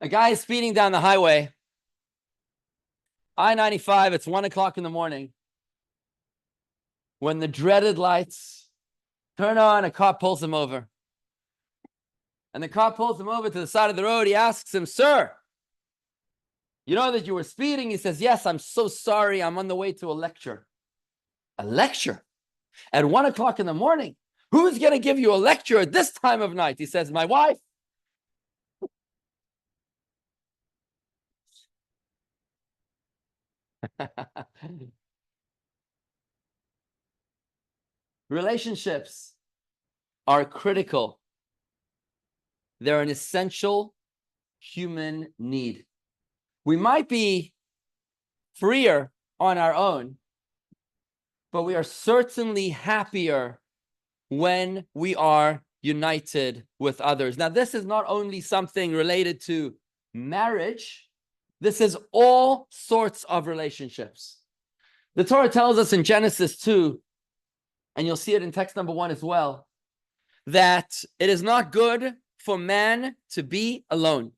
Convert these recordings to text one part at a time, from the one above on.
A guy is speeding down the highway, I-95, it's 1 o'clock in the morning. When the dreaded lights turn on, a cop pulls him over. And the cop pulls him over to the side of the road. He asks him, "Sir, you know that you were speeding?" He says, "Yes, I'm so sorry. I'm on the way to a lecture." A lecture? At 1 o'clock in the morning? Who's going to give you a lecture at this time of night? He says, "My wife." Relationships are critical. They're an essential human need. We might be freer on our own, but we are certainly happier when we are united with others. Now, this is not only something related to marriage, this is all sorts of relationships. The Torah tells us in Genesis 2, and you'll see it in text number 1 as well, that it is not good for man to be alone.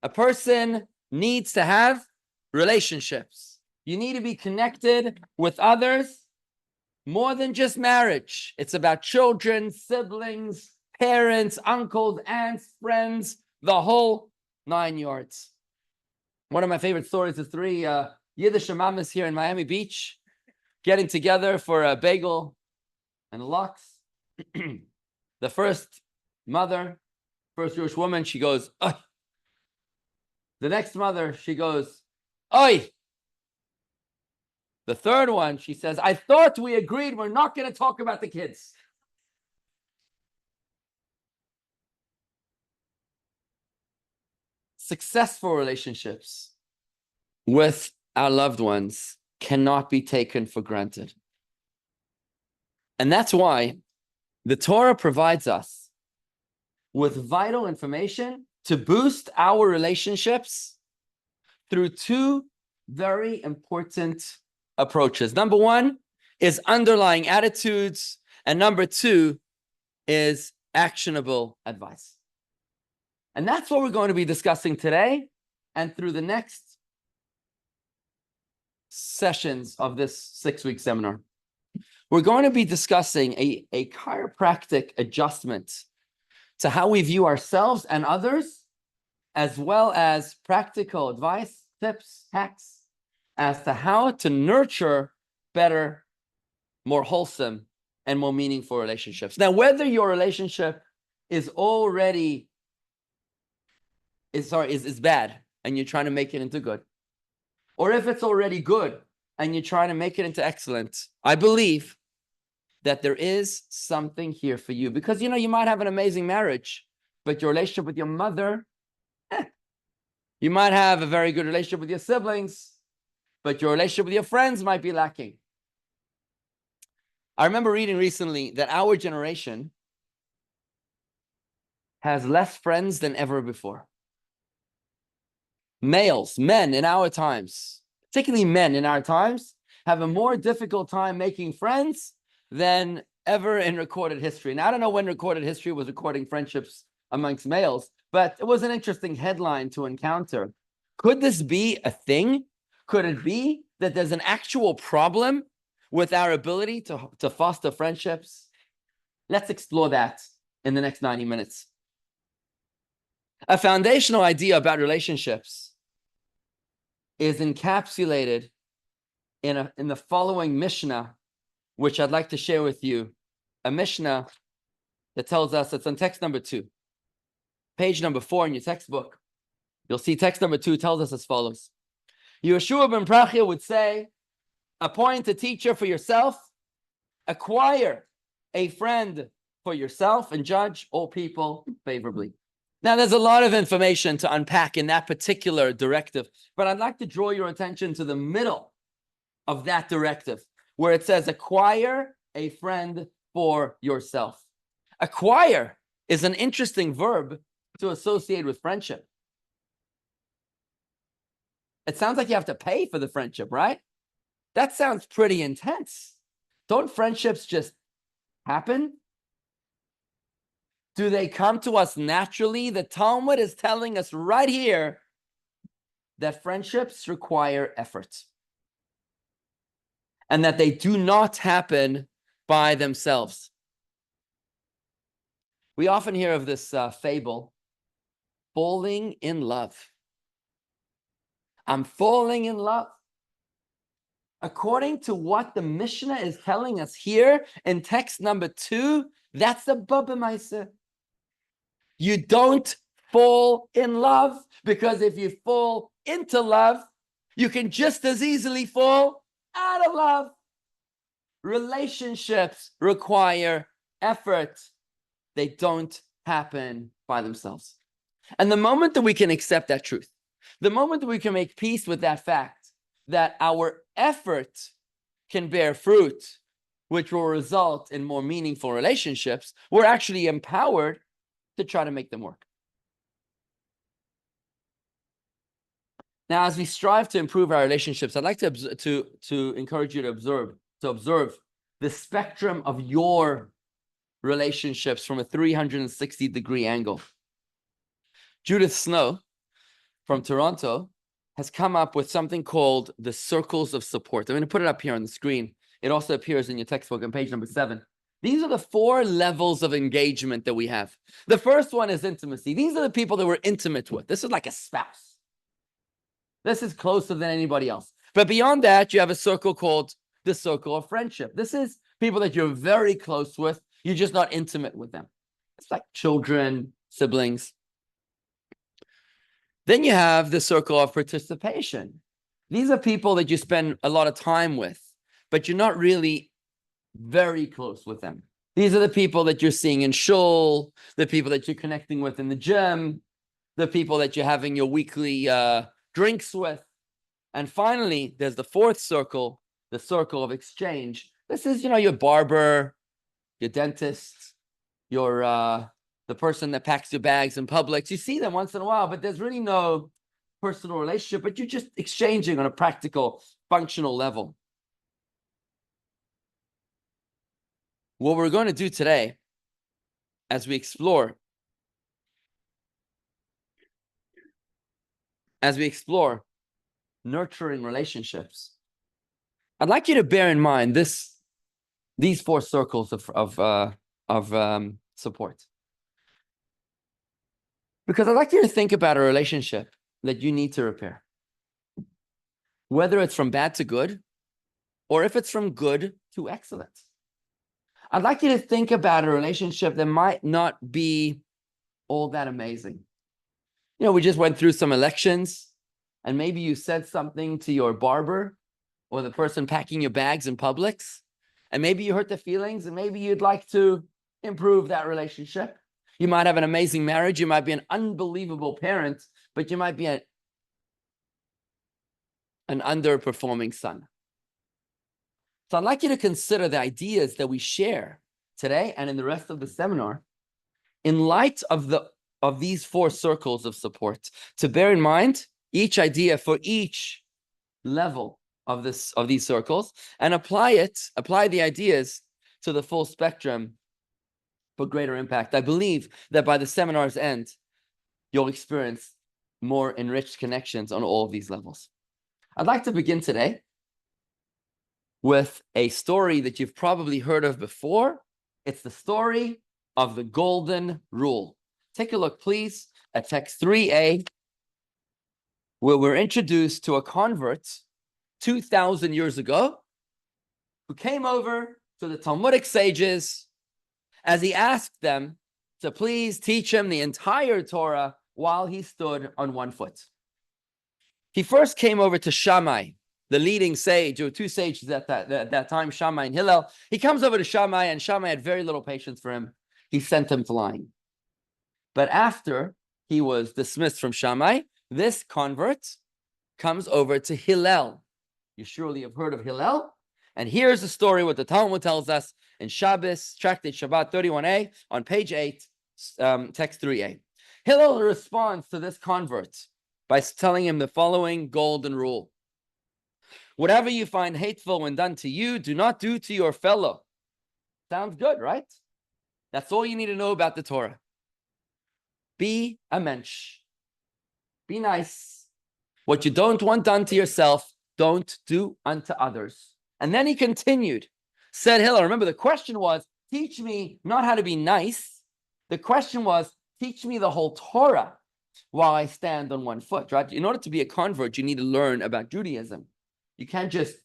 A person needs to have relationships. You need to be connected with others more than just marriage. It's about children, siblings, parents, uncles, aunts, friends, the whole 9 yards. One of my favorite stories is 3 Yiddish mamas here in Miami Beach getting together for a bagel and a lox. The first Jewish woman, she goes, "Oi." The next mother, she goes, "Oi." The third one, she says, "I thought we agreed we're not going to talk about the kids." Successful relationships with our loved ones cannot be taken for granted. And that's why the Torah provides us with vital information to boost our relationships through 2 very important approaches. Number 1 is underlying attitudes, and number 2 is actionable advice. And that's what we're going to be discussing today and through the next sessions of this 6-week seminar. We're going to be discussing a chiropractic adjustment to how we view ourselves and others, as well as practical advice, tips, hacks, as to how to nurture better, more wholesome, and more meaningful relationships. Now, whether your relationship is already is bad and you're trying to make it into good, or if it's already good and you're trying to make it into excellent, I believe that there is something here for you. Because, you might have an amazing marriage, but your relationship with your mother, you might have a very good relationship with your siblings, but your relationship with your friends might be lacking. I remember reading recently that our generation has less friends than ever before. Men in our times, particularly men in our times, have a more difficult time making friends than ever in recorded history. Now, I don't know when recorded history was recording friendships amongst males, but it was an interesting headline to encounter. Could this be a thing? Could it be that there's an actual problem with our ability to foster friendships? Let's explore that in the next 90 minutes. A foundational idea about relationships is encapsulated in the following Mishnah, which I'd like to share with you. A Mishnah that tells us, it's on text number 2, page number 4 in your textbook. You'll see text number 2 tells us as follows. Yeshua ben Prachia would say, appoint a teacher for yourself, acquire a friend for yourself, and judge all people favorably. Now, there's a lot of information to unpack in that particular directive, but I'd like to draw your attention to the middle of that directive, where it says, acquire a friend for yourself. Acquire is an interesting verb to associate with friendship. It sounds like you have to pay for the friendship, right? That sounds pretty intense. Don't friendships just happen? Do they come to us naturally? The Talmud is telling us right here that friendships require effort and that they do not happen by themselves. We often hear of this fable, falling in love. I'm falling in love. According to what the Mishnah is telling us here in text number 2, that's the Baba Maisa. You don't fall in love, because if you fall into love, you can just as easily fall out of love. Relationships require effort. They don't happen by themselves. And the moment that we can accept that truth, the moment that we can make peace with that fact, that our effort can bear fruit, which will result in more meaningful relationships, we're actually empowered to try to make them work. Now, as we strive to improve our relationships, I'd like to encourage you to observe the spectrum of your relationships from a 360-degree angle. Judith Snow from Toronto has come up with something called the circles of support. I'm going to put it up here on the screen. It also appears in your textbook on page number 7. These are the 4 levels of engagement that we have. The first one is intimacy. These are the people that we're intimate with. This is like a spouse. This is closer than anybody else. But beyond that, you have a circle called the circle of friendship. This is people that you're very close with. You're just not intimate with them. It's like children, siblings. Then you have the circle of participation. These are people that you spend a lot of time with, but you're not really very close with them. These are the people that you're seeing in shul, the people that you're connecting with in the gym, the people that you're having your weekly drinks with. And finally, there's the 4th circle, the circle of exchange. This is, your barber, your dentist, your the person that packs your bags in Publix. You see them once in a while, but there's really no personal relationship, but you're just exchanging on a practical, functional level. What we're going to do today, as we explore nurturing relationships, I'd like you to bear in mind these 4 circles of support. Because I'd like you to think about a relationship that you need to repair. Whether it's from bad to good, or if it's from good to excellent. I'd like you to think about a relationship that might not be all that amazing. We just went through some elections, and maybe you said something to your barber or the person packing your bags in Publix, and maybe you hurt their feelings, and maybe you'd like to improve that relationship. You might have an amazing marriage. You might be an unbelievable parent, but you might be an underperforming son. So I'd like you to consider the ideas that we share today and in the rest of the seminar in light of these 4 circles of support, to bear in mind each idea for each level of these circles, and apply the ideas to the full spectrum for greater impact. I believe that by the seminar's end, you'll experience more enriched connections on all of these levels. I'd like to begin today with a story that you've probably heard of before. It's the story of the Golden Rule. Take a look, please, at text 3a, where we're introduced to a convert 2,000 years ago who came over to the Talmudic sages as he asked them to please teach him the entire Torah while he stood on one foot. He first came over to Shammai, the leading sage. There were 2 sages at that time, Shammai and Hillel. He comes over to Shammai, and Shammai had very little patience for him. He sent him flying. But after he was dismissed from Shammai, this convert comes over to Hillel. You surely have heard of Hillel. And here's the story, what the Talmud tells us in Shabbos, Tractate Shabbat 31a, on page 8, text 3a. Hillel responds to this convert by telling him the following golden rule. Whatever you find hateful when done to you, do not do to your fellow. Sounds good, right? That's all you need to know about the Torah. be a mensch. Be nice. What you don't want done to yourself, don't do unto others. And then he continued, said Hillel, remember the question was, teach me not how to be nice. The question was, teach me the whole Torah while I stand on one foot, right? In order to be a convert, you need to learn about Judaism. You can't just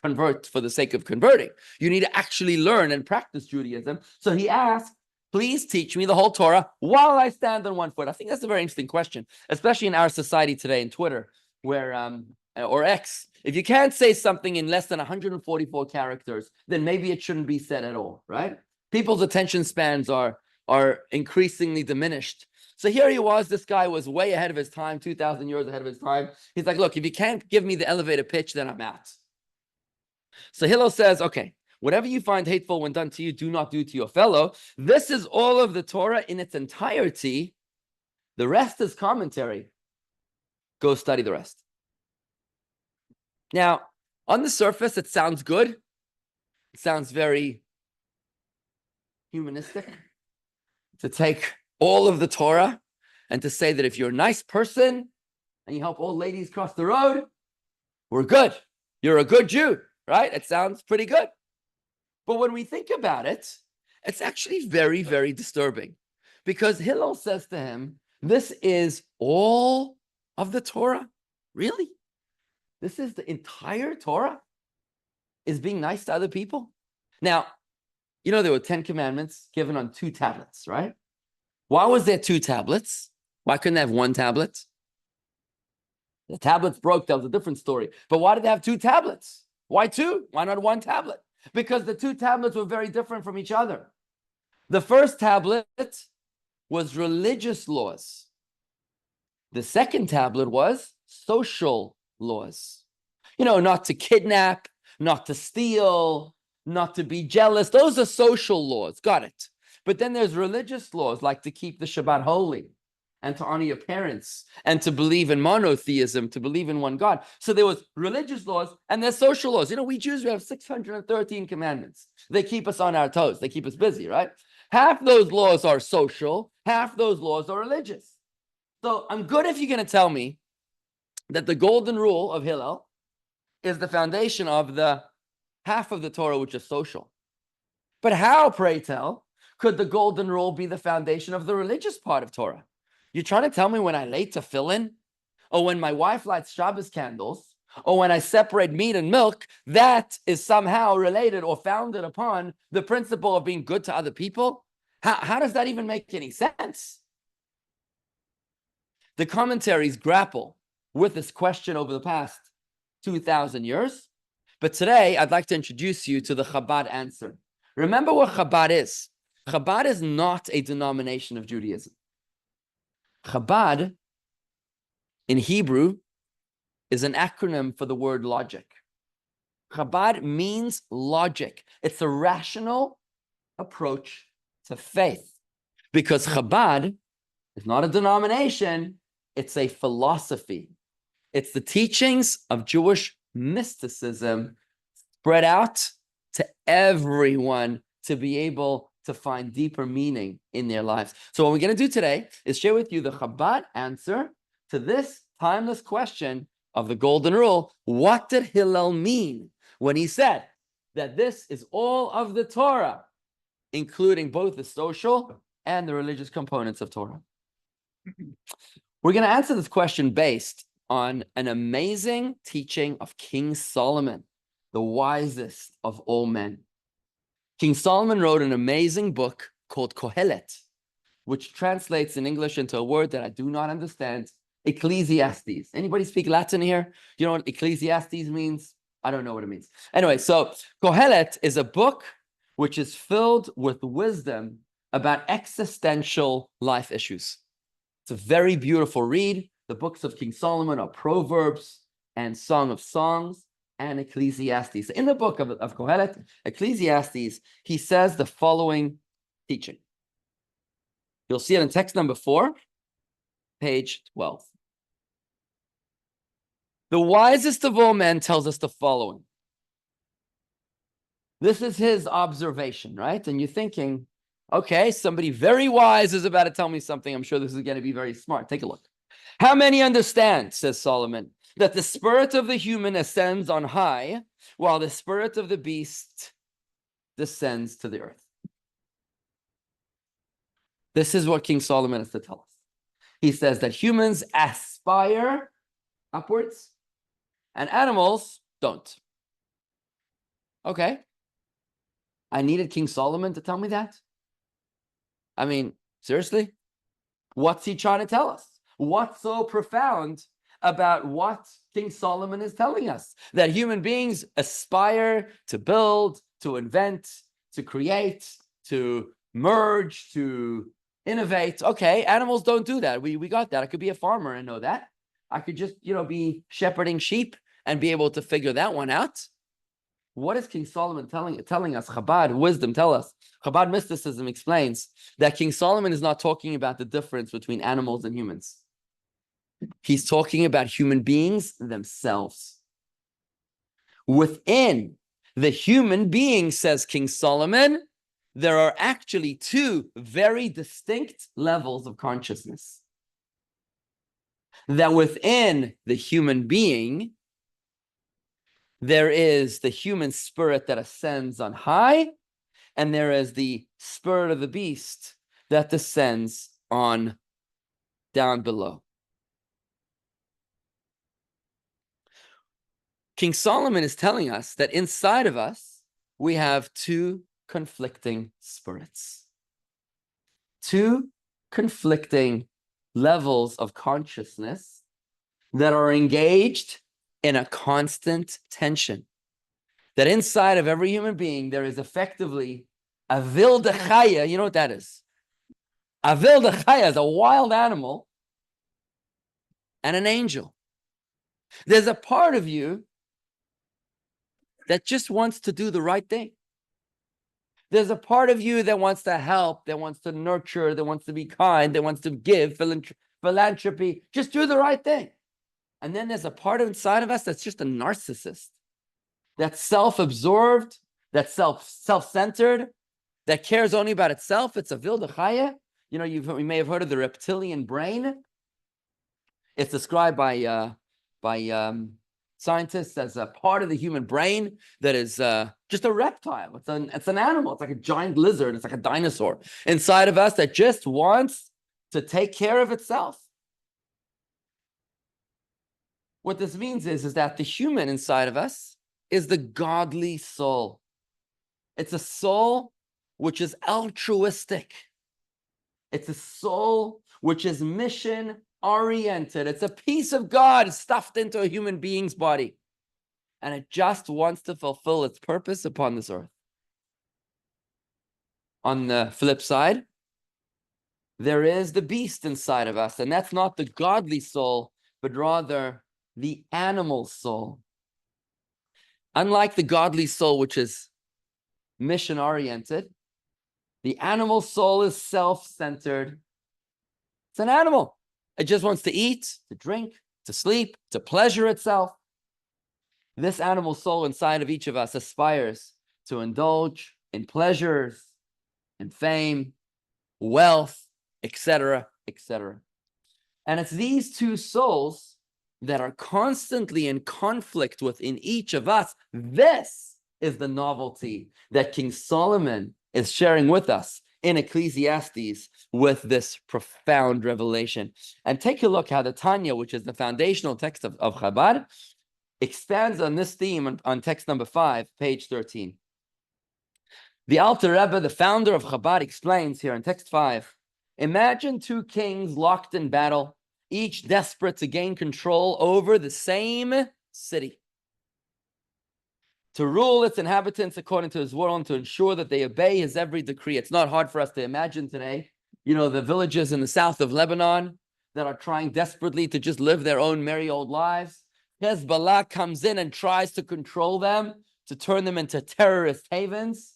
convert for the sake of converting. You need to actually learn and practice Judaism. So he asked, please teach me the whole Torah while I stand on one foot. I think that's a very interesting question, especially in our society today in Twitter, where or X. If you can't say something in less than 144 characters, then maybe it shouldn't be said at all, right? People's attention spans are increasingly diminished. So here he was, this guy was way ahead of his time, 2,000 years ahead of his time. He's like, look, if you can't give me the elevator pitch, then I'm out. So Hillel says, okay, whatever you find hateful when done to you, do not do to your fellow. This is all of the Torah in its entirety. The rest is commentary. Go study the rest. Now, on the surface, it sounds good. It sounds very humanistic to take all of the Torah and to say that if you're a nice person and you help old ladies cross the road, we're good. You're a good Jew, right? It sounds pretty good. But when we think about it, it's actually very, very disturbing, because Hillel says to him, this is all of the Torah? Really? This is the entire Torah? Is being nice to other people? Now, you know, there were 10 commandments given on 2 tablets, right? Why was there 2 tablets? Why couldn't they have 1 tablet? The tablets broke, that was a different story. But why did they have 2 tablets? Why 2? Why not 1 tablet? Because the 2 tablets were very different from each other. The first tablet was religious laws. The second tablet was social laws. You know, not to kidnap, not to steal, not to be jealous. Those are social laws. Got it. But then there's religious laws, like to keep the Shabbat holy and to honor your parents and to believe in monotheism, to believe in one God. So there was religious laws and there's social laws. You know, we Jews, we have 613 commandments. They keep us on our toes. They keep us busy, right? Half those laws are social, half those laws are religious. So I'm good if you're going to tell me that the golden rule of Hillel is the foundation of the half of the Torah, which is social. But how, pray tell, could the golden rule be the foundation of the religious part of Torah? You're trying to tell me when I late to tefillin, or when my wife lights Shabbos candles, or when I separate meat and milk, that is somehow related or founded upon the principle of being good to other people? How does that even make any sense? The commentaries grapple with this question over the past 2,000 years. But today, I'd like to introduce you to the Chabad answer. Remember what Chabad is. Chabad is not a denomination of Judaism. Chabad, in Hebrew, is an acronym for the word logic. Chabad means logic. It's a rational approach to faith. Because Chabad is not a denomination, it's a philosophy. It's the teachings of Jewish mysticism spread out to everyone to be able to find deeper meaning in their lives. So what we're going to do today is share with you the Chabad answer to this timeless question of the golden rule. What did Hillel mean when he said that this is all of the Torah, including both the social and the religious components of Torah? We're going to answer this question based on an amazing teaching of King Solomon, the wisest of all men. King Solomon wrote an amazing book called Kohelet, which translates in English into a word that I do not understand, Ecclesiastes. Anybody speak Latin here? You know what Ecclesiastes means? I don't know what it means. Anyway, so Kohelet is a book which is filled with wisdom about existential life issues. It's a very beautiful read. The books of King Solomon are Proverbs and Song of Songs and Ecclesiastes. In the book of Kohelet, Ecclesiastes, he says the following teaching. You'll see it in text number 4, page 12. The wisest of all men tells us the following. This is his observation, right? And you're thinking, Okay, somebody very wise is about to tell me something. I'm sure this is going to be very smart. Take a look. How many understand, says Solomon, that the spirit of the human ascends on high, while the spirit of the beast descends to the earth? This is what King Solomon has to tell us. He says that humans aspire upwards and animals don't. Okay. I needed King Solomon to tell me that? I mean, seriously? What's he trying to tell us? What's so profound about what King Solomon is telling us? That human beings aspire to build, to invent, to create, to merge, to innovate. Okay, animals don't do that. We got that. I could be a farmer and know that. I could just, be shepherding sheep and be able to figure that one out. What is King Solomon telling us? Chabad wisdom tell us. Chabad mysticism explains that King Solomon is not talking about the difference between animals and humans. He's talking about human beings themselves. Within the human being, says King Solomon, there are actually two very distinct levels of consciousness. That within the human being, there is the human spirit that ascends on high, and there is the spirit of the beast that descends on down below. King Solomon is telling us that inside of us, we have two conflicting spirits, two conflicting levels of consciousness that are engaged in a constant tension. That inside of every human being, there is effectively a wilde chaya. You know what that is? A wilde chaya is a wild animal and an angel. There's a part of you that just wants to do the right thing. There's a part of you that wants to help, that wants to nurture, that wants to be kind, that wants to give, philanthropy, just do the right thing. And then there's a part inside of us that's just a narcissist, that's self-absorbed, that's self-centered, that cares only about itself. It's a wilde chaya. You may have heard of the reptilian brain. It's described by scientists as a part of the human brain that is just a reptile. It's an animal. It's like a giant lizard. It's like a dinosaur inside of us that just wants to take care of itself. What this means is that the human inside of us is the godly soul. It's a soul which is altruistic. It's a soul which is mission-oriented. It's a piece of God stuffed into a human being's body. And it just wants to fulfill its purpose upon this earth. On the flip side, there is the beast inside of us. And that's not the godly soul, but rather the animal soul. Unlike the godly soul, which is mission-oriented, the animal soul is self-centered. It's an animal. It just wants to eat, to drink, to sleep, to pleasure itself. This animal soul inside of each of us aspires to indulge in pleasures, in fame, wealth, etc., etc. And it's these two souls that are constantly in conflict within each of us. This is the novelty that King Solomon is sharing with us in Ecclesiastes with this profound revelation. And take a look how the Tanya, which is the foundational text of Chabad, expands on this theme on text number 5, page 13. The Alter Rebbe, the founder of Chabad, explains here in text 5, imagine two kings locked in battle, each desperate to gain control over the same city, to rule its inhabitants according to his will and to ensure that they obey his every decree. It's not hard for us to imagine today, the villages in the south of Lebanon that are trying desperately to just live their own merry old lives. Hezbollah comes in and tries to control them, to turn them into terrorist havens.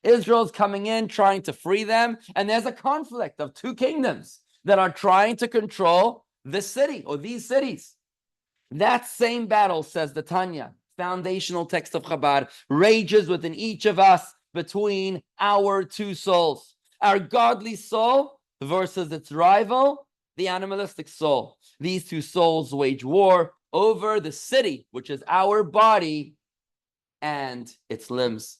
Israel's coming in, trying to free them. And there's a conflict of two kingdoms that are trying to control this city or these cities. That same battle, says the Tanya, foundational text of Chabad, rages within each of us between our two souls. our godly soul versus its rival, the animalistic soul. These two souls wage war over the city, which is our body and its limbs.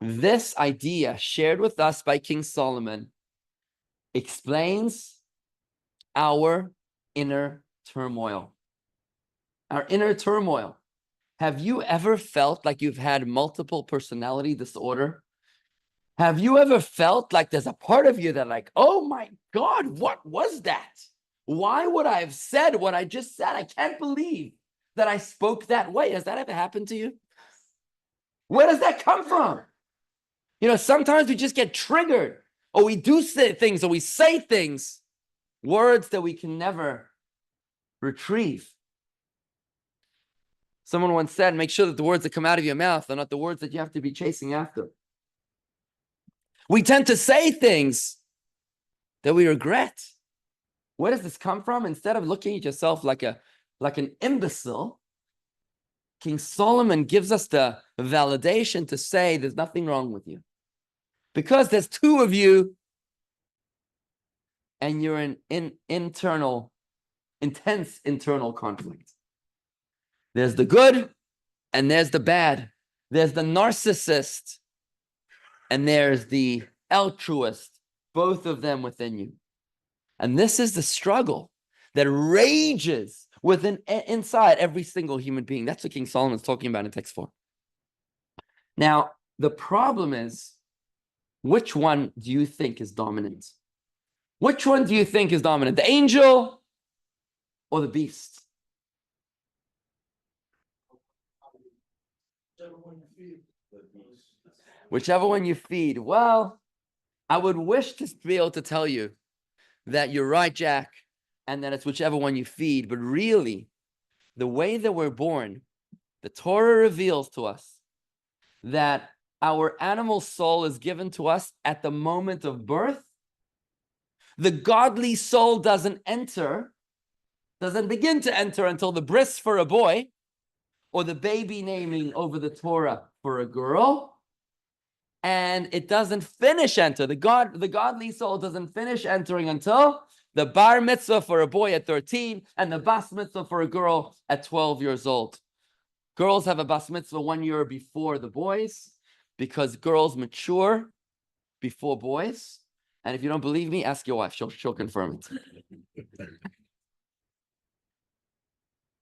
This idea, shared with us by King Solomon, explains our inner turmoil. Our inner turmoil. Have you ever felt like you've had multiple personality disorder? Have you ever felt like there's a part of you that like, oh my God, what was that? Why would I have said what I just said? I can't believe that I spoke that way. Has that ever happened to you? Where does that come from? You know, sometimes we just get triggered, or we do say things, or we say things, words that we can never retrieve. Someone once said, make sure that the words that come out of your mouth are not the words that you have to be chasing after. We tend to say things that we regret. Where does this come from? Instead of looking at yourself like an imbecile, King Solomon gives us the validation to say there's nothing wrong with you. Because there's two of you, and you're in intense internal conflict. There's the good, and there's the bad. There's the narcissist, and there's the altruist, both of them within you. And this is the struggle that rages inside every single human being. That's what King Solomon is talking about in text 4. Now, the problem is, which one do you think is dominant? Which one do you think is dominant? The angel or the beast? Whichever one you feed. Well, I would wish to be able to tell you that you're right, Jack, and that it's whichever one you feed. But really, the way that we're born, the Torah reveals to us that our animal soul is given to us at the moment of birth. The godly soul doesn't begin to enter until the bris for a boy, or the baby naming over the Torah for a girl. And it doesn't finish enter. The godly soul doesn't finish entering until the bar mitzvah for a boy at 13 and the bas mitzvah for a girl at 12 years old. Girls have a bas mitzvah 1 year before the boys because girls mature before boys. And if you don't believe me, ask your wife. She'll confirm it.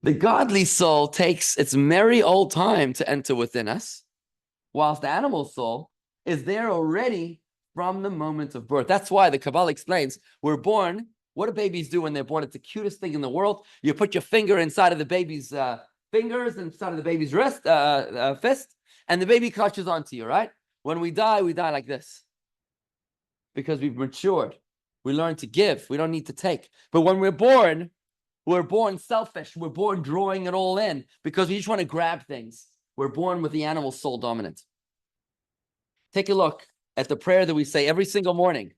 The godly soul takes its merry old time to enter within us, whilst the animal soul is there already from the moment of birth. That's why the Kabbalah explains we're born. What do babies do when they're born? It's the cutest thing in the world. You put your finger inside of the baby's fingers, inside of the baby's wrist, fist, and the baby clutches onto you, right? When we die like this. Because we've matured. We learn to give. We don't need to take. But when we're born selfish. We're born drawing it all in because we just want to grab things. We're born with the animal soul dominant. Take a look at the prayer that we say every single morning.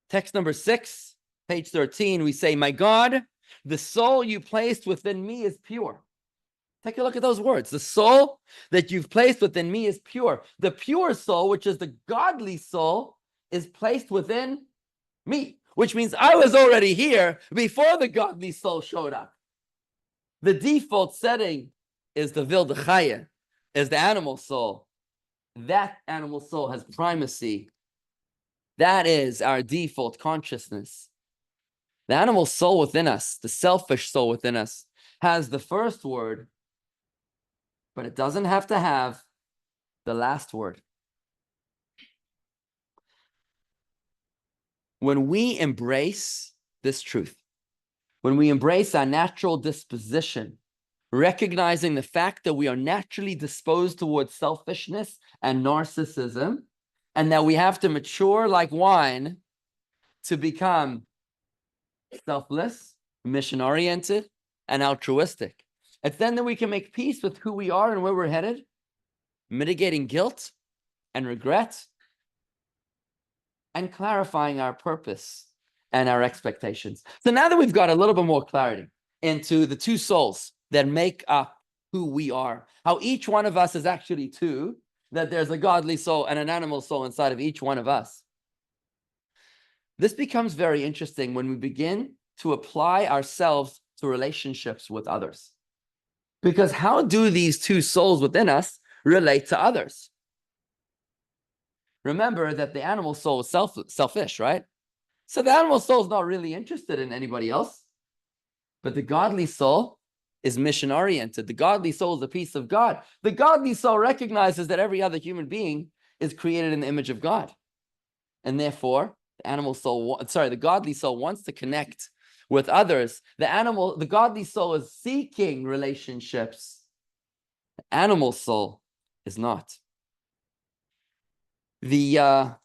Text number 6, page 13, we say, my God, the soul you placed within me is pure. Take a look at those words. The soul that you've placed within me is pure. The pure soul, which is the godly soul, is placed within me, which means I was already here before the godly soul showed up. The default setting is the Vilde Chaya, is the animal soul. That animal soul has primacy. That is our default consciousness. The animal soul within us, the selfish soul within us, has the first word, but it doesn't have to have the last word. When we embrace this truth, when we embrace our natural disposition, recognizing the fact that we are naturally disposed towards selfishness and narcissism, and that we have to mature like wine to become selfless, mission-oriented, and altruistic. It's then that we can make peace with who we are and where we're headed, mitigating guilt and regret, and clarifying our purpose and our expectations. So now that we've got a little bit more clarity into the two souls that make up who we are, how each one of us is actually two, that there's a godly soul and an animal soul inside of each one of us. This becomes very interesting when we begin to apply ourselves to relationships with others. Because how do these two souls within us relate to others? Remember that the animal soul is selfish, right? So the animal soul is not really interested in anybody else. But the godly soul is mission-oriented. The godly soul is a piece of God. The godly soul recognizes that every other human being is created in the image of God. And therefore, the godly soul wants to connect with others. The godly soul is seeking relationships. The animal soul is not. A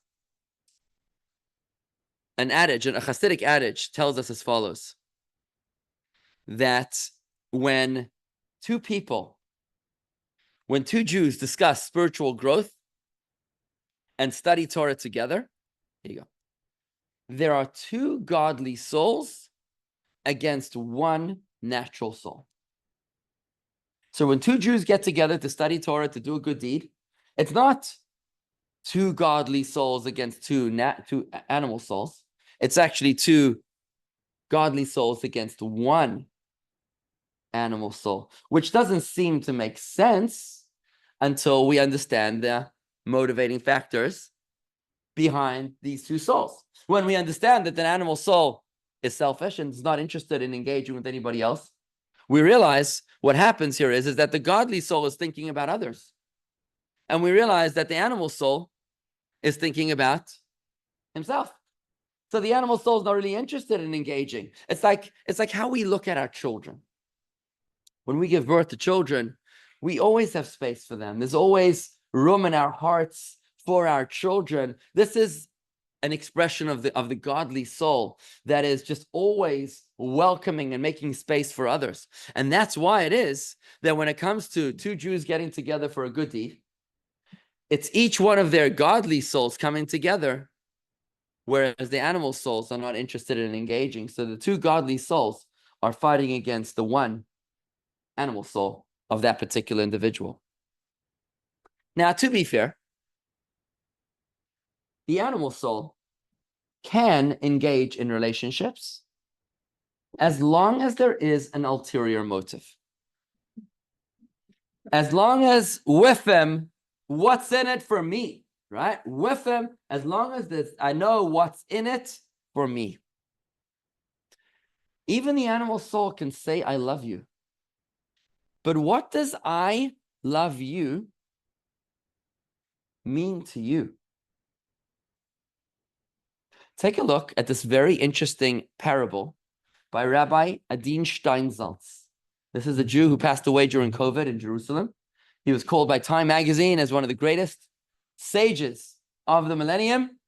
Hasidic adage tells us as follows, that when two Jews discuss spiritual growth and study Torah together, here you go, there are two godly souls against one natural soul. So when two Jews get together to study Torah, to do a good deed, it's not two godly souls against two animal souls. It's actually two godly souls against one animal soul, which doesn't seem to make sense until we understand the motivating factors behind these two souls. When we understand that an animal soul is selfish and is not interested in engaging with anybody else, we realize what happens here is that the godly soul is thinking about others. And we realize that the animal soul is thinking about himself. So the animal soul is not really interested in engaging. It's like how we look at our children. When we give birth to children, we always have space for them. There's always room in our hearts for our children. This is an expression of the godly soul that is just always welcoming and making space for others. And that's why it is that when it comes to two Jews getting together for a good deed, it's each one of their godly souls coming together, whereas the animal souls are not interested in engaging. So the two godly souls are fighting against the one animal soul of that particular individual. Now, to be fair, the animal soul can engage in relationships as long as there is an ulterior motive. As long as with them, what's in it for me, right? With them, as long as I know what's in it for me. Even the animal soul can say, I love you. But what does I love you mean to you? Take a look at this very interesting parable by Rabbi Adin Steinsaltz. This is a Jew who passed away during COVID in Jerusalem. He was called by Time magazine as one of the greatest sages of the millennium.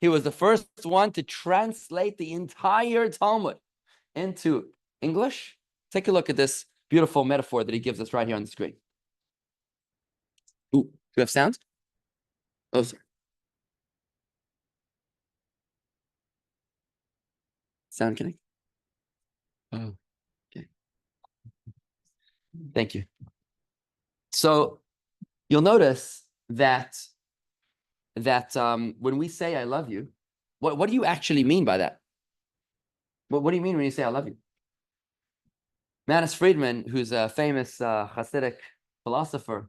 He was the first one to translate the entire Talmud into English. Take a look at this beautiful metaphor that he gives us right here on the screen. Ooh, do you have sound? Oh, sorry. Sound connect? Oh, okay. Thank you. So you'll notice that when we say I love you, what do you actually mean by that? What do you mean when you say I love you? Manis Friedman, who's a famous Hasidic philosopher,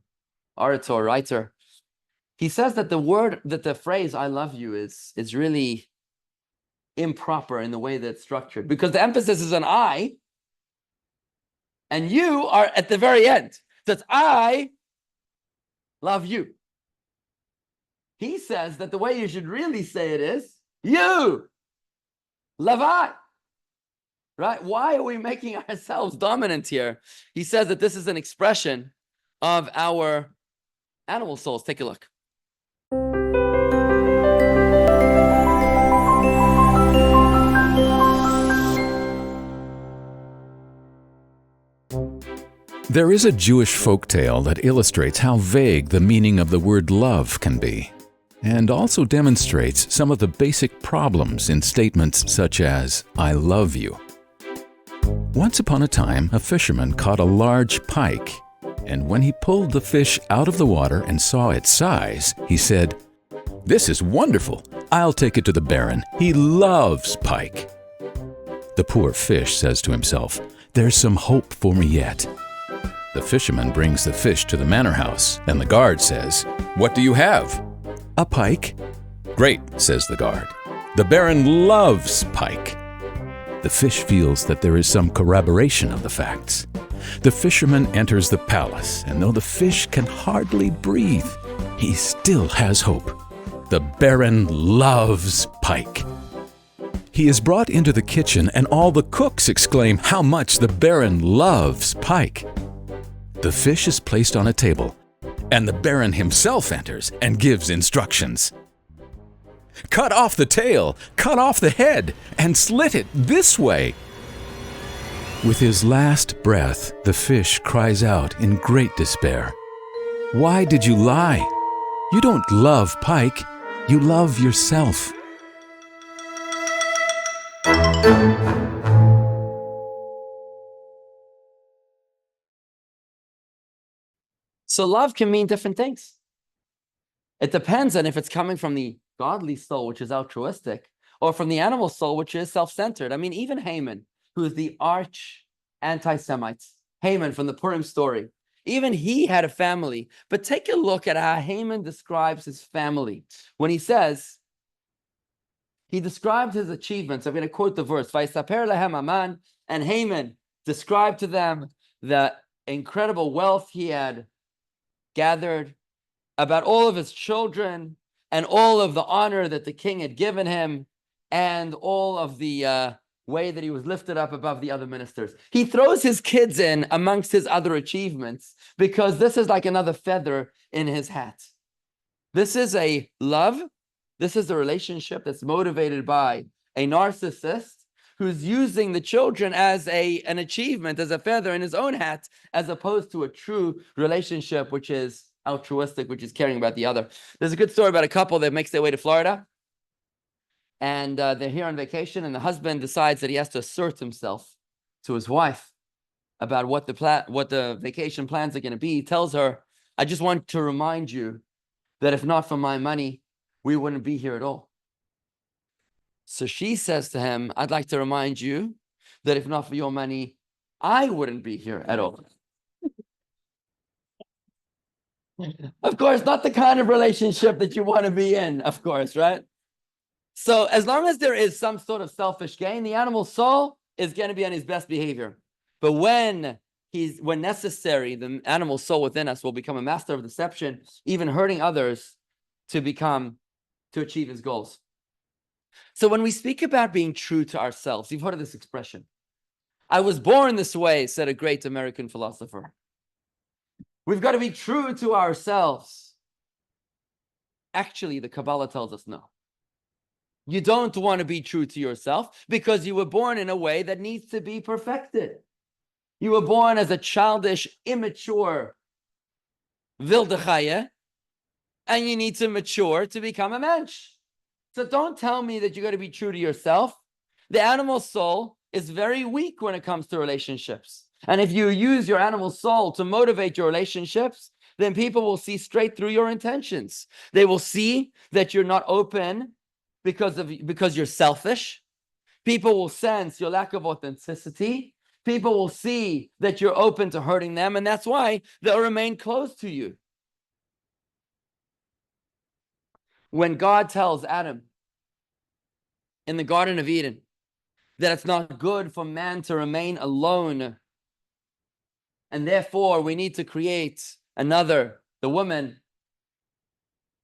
orator, writer, he says that the phrase I love you is really improper in the way that it's structured, because the emphasis is on I, and you are at the very end. So it's I love you. He says that the way you should really say it is you love I. Right? Why are we making ourselves dominant here? He says that this is an expression of our animal souls. Take a look. There is a Jewish folktale that illustrates how vague the meaning of the word love can be, and also demonstrates some of the basic problems in statements such as, I love you. Once upon a time, a fisherman caught a large pike, And when he pulled the fish out of the water and saw its size, he said, "This is wonderful. I'll take it to the Baron. He loves pike." The poor fish says to himself, "There's some hope for me yet." The fisherman brings the fish to the manor house, and the guard says, "What do you have?" "A pike." "Great," says the guard. "The Baron loves pike." The fish feels that there is some corroboration of the facts. The fisherman enters the palace, and though the fish can hardly breathe, he still has hope. The Baron loves pike. He is brought into the kitchen, and all the cooks exclaim how much the Baron loves pike. The fish is placed on a table, and the Baron himself enters and gives instructions. "Cut off the tail, cut off the head, and slit it this way." With his last breath, the fish cries out in great despair, "Why did you lie? You don't love pike, you love yourself." So love can mean different things. It depends on if it's coming from the godly soul, which is altruistic, or from the animal soul, which is self-centered. I mean, even Haman, who is the arch anti-Semite, Haman from the Purim story, even he had a family. But take a look at how Haman describes his family. When he says, he described his achievements. I'm going to quote the verse, "Vaysaper lehem Haman," and Haman described to them the incredible wealth he had gathered, about all of his children, and all of the honor that the king had given him, and all of the way that he was lifted up above the other ministers. He throws his kids in amongst his other achievements because this is like another feather in his hat. This is a love. This is a relationship that's motivated by a narcissist who's using the children as an achievement, as a feather in his own hat, as opposed to a true relationship, which is altruistic, which is caring about the other. There's a good story about a couple that makes their way to Florida, and they're here on vacation, and the husband decides that he has to assert himself to his wife about what the vacation plans are going to be. He tells her, "I just want to remind you that if not for my money, we wouldn't be here at all." So she says to him, "I'd like to remind you that if not for your money, I wouldn't be here at all." Of course, not the kind of relationship that you want to be in, of course, right? So as long as there is some sort of selfish gain, the animal soul is going to be on his best behavior. But when necessary, the animal soul within us will become a master of deception, even hurting others to achieve his goals. So when we speak about being true to ourselves, you've heard of this expression. "I was born this way," said a great American philosopher. We've got to be true to ourselves. Actually, the Kabbalah tells us no. You don't want to be true to yourself because you were born in a way that needs to be perfected. You were born as a childish, immature wilde Chaye, and you need to mature to become a mensch. So don't tell me that you got to be true to yourself. The animal soul is very weak when it comes to relationships. And if you use your animal soul to motivate your relationships, then people will see straight through your intentions. They will see that you're not open because you're selfish. People will sense your lack of authenticity. People will see that you're open to hurting them, and that's why they'll remain close to you. When God tells Adam in the Garden of Eden that it's not good for man to remain alone, and therefore we need to create the woman.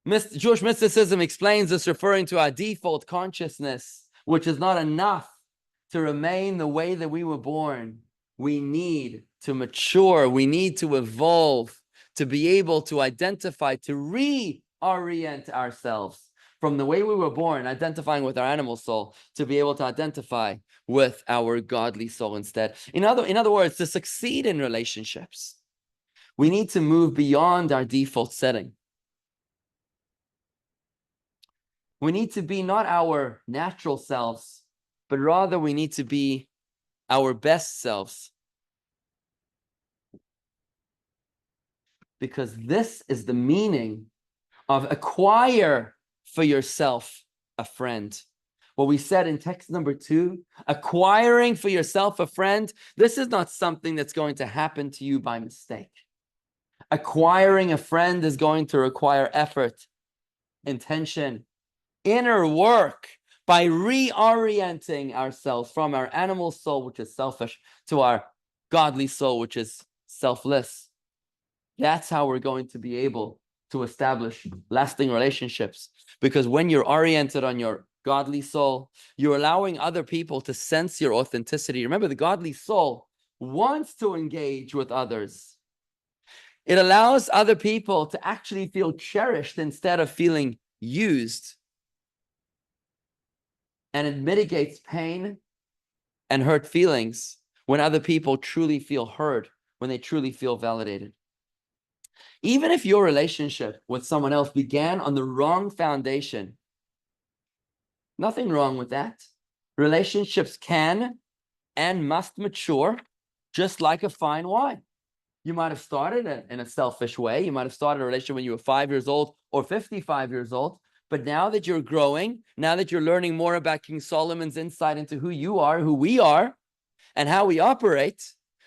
Jewish mysticism explains this referring to our default consciousness, which is not enough to remain the way that we were born. We need to mature. We need to evolve to be able to identify, to reorient ourselves from the way we were born, identifying with our animal soul, to be able to identify with our godly soul instead. In other words, to succeed in relationships, we need to move beyond our default setting. We need to be not our natural selves, but rather we need to be our best selves. because this is the meaning of acquire for yourself a friend. What we said in text number 2, acquiring for yourself a friend, this is not something that's going to happen to you by mistake. Acquiring a friend is going to require effort, intention, inner work by reorienting ourselves from our animal soul, which is selfish, to our godly soul, which is selfless. That's how we're going to be able to establish lasting relationships. Because when you're oriented on your godly soul, you're allowing other people to sense your authenticity. Remember, the godly soul wants to engage with others. It allows other people to actually feel cherished instead of feeling used. And it mitigates pain and hurt feelings when other people truly feel heard, when they truly feel validated. Even if your relationship with someone else began on the wrong foundation, nothing wrong with that. Relationships can and must mature just like a fine wine. You might have started in a selfish way. You might have started a relationship when you were 5 years old or 55 years old. But now that you're growing, now that you're learning more about King Solomon's insight into who you are, who we are, and how we operate,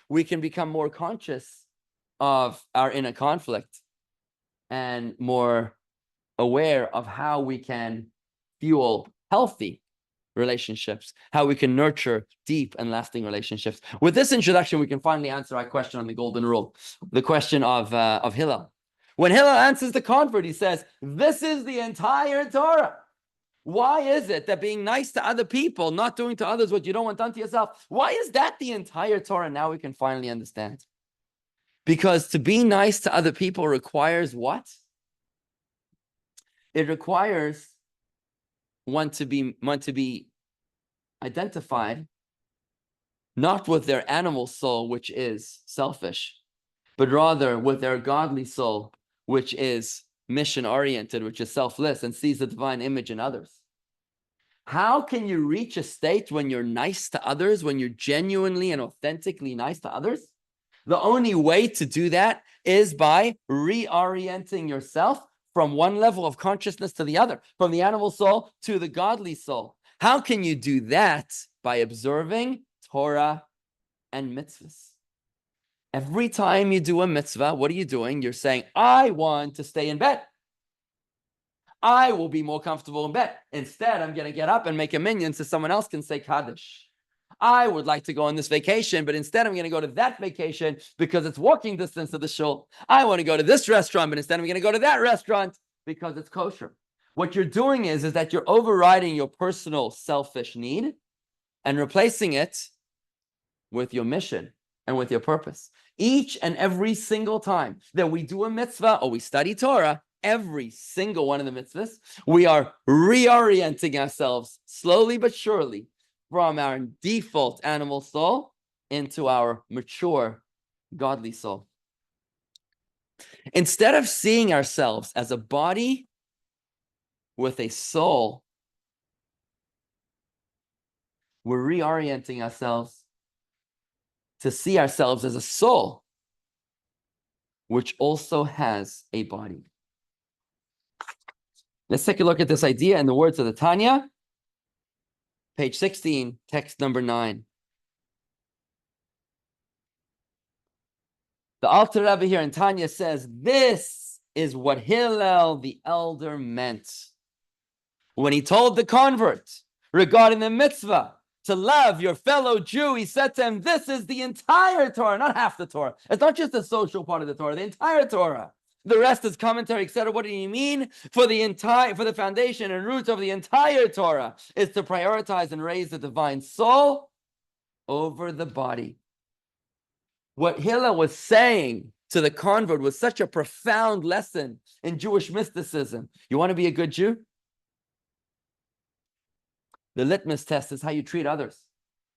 we can become more conscious of our inner conflict and more aware of how we can fuel healthy relationships, how we can nurture deep and lasting relationships. With this introduction, we can finally answer our question on the golden rule, the question of Hillel. When Hillel answers the convert, he says, this is the entire Torah. Why is it that being nice to other people, not doing to others what you don't want done to yourself, why is that the entire Torah? Now we can finally understand. Because to be nice to other people requires what? It requires one to be identified not with their animal soul, which is selfish, but rather with their godly soul, which is mission-oriented, which is selfless and sees the divine image in others. How can you reach a state when you're nice to others, when you're genuinely and authentically nice to others? The only way to do that is by reorienting yourself from one level of consciousness to the other, from the animal soul to the godly soul. How can you do that? By observing Torah and mitzvahs. Every time you do a mitzvah, what are you doing? You're saying, I want to stay in bed. I will be more comfortable in bed. Instead, I'm going to get up and make a minyan so someone else can say Kaddish. I would like to go on this vacation, but instead I'm going to go to that vacation because it's walking distance to the shul. I want to go to this restaurant, but instead I'm going to go to that restaurant because it's kosher. What you're doing is that you're overriding your personal selfish need and replacing it with your mission and with your purpose. Each and every single time that we do a mitzvah or we study Torah, every single one of the mitzvahs, we are reorienting ourselves slowly but surely from our default animal soul into our mature godly soul. Instead of seeing ourselves as a body with a soul, we're reorienting ourselves to see ourselves as a soul, which also has a body. Let's take a look at this idea in the words of the Tanya, page 16, text number 9. The Alter Rebbe here in Tanya says, this is what Hillel the elder meant when he told the convert regarding the mitzvah to love your fellow Jew. He said to him, this is the entire Torah, not half the Torah. It's not just the social part of the Torah, the entire Torah. The rest is commentary, etc. What do you mean? For the foundation and roots of the entire Torah is to prioritize and raise the divine soul over the body. What Hillel was saying to the convert was such a profound lesson in Jewish mysticism. You want to be a good Jew? The litmus test is how you treat others.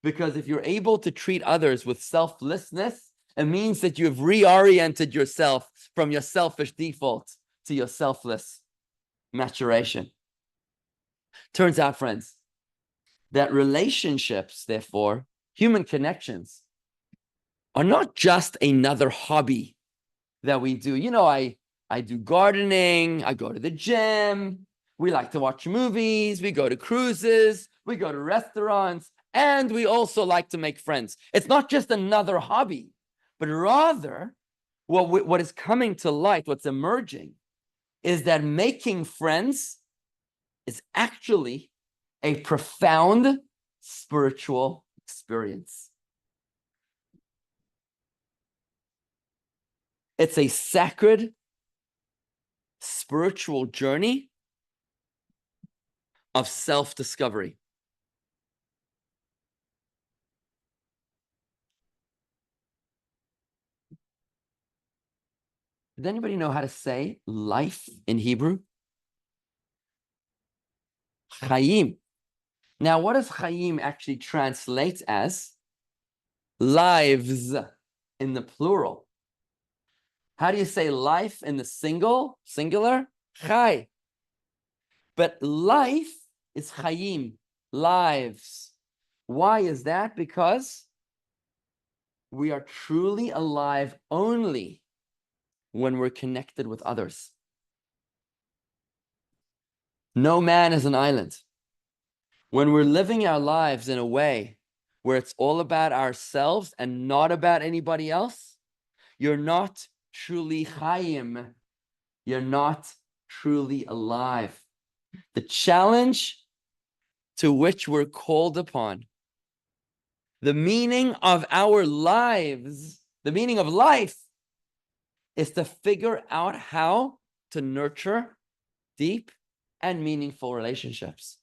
Because if you're able to treat others with selflessness, it means that you've reoriented yourself from your selfish default to your selfless maturation. Turns out, friends, that relationships, therefore, human connections, are not just another hobby that we do. I do gardening, I go to the gym, we like to watch movies, we go to cruises, we go to restaurants, and we also like to make friends. It's not just another hobby, but rather what is coming to light, what's emerging, is that making friends is actually a profound spiritual experience. It's a sacred spiritual journey of self-discovery. Does anybody know how to say life in Hebrew? Chaim. Now, what does Chaim actually translate as? Lives in the plural. How do you say life in the singular? Chai. But life is Chaim, lives. Why is that? Because we are truly alive only when we're connected with others. No man is an island. When we're living our lives in a way where it's all about ourselves and not about anybody else, you're not truly Chaim. You're not truly alive. The challenge to which we're called upon, the meaning of our lives, the meaning of life, is to figure out how to nurture deep and meaningful relationships.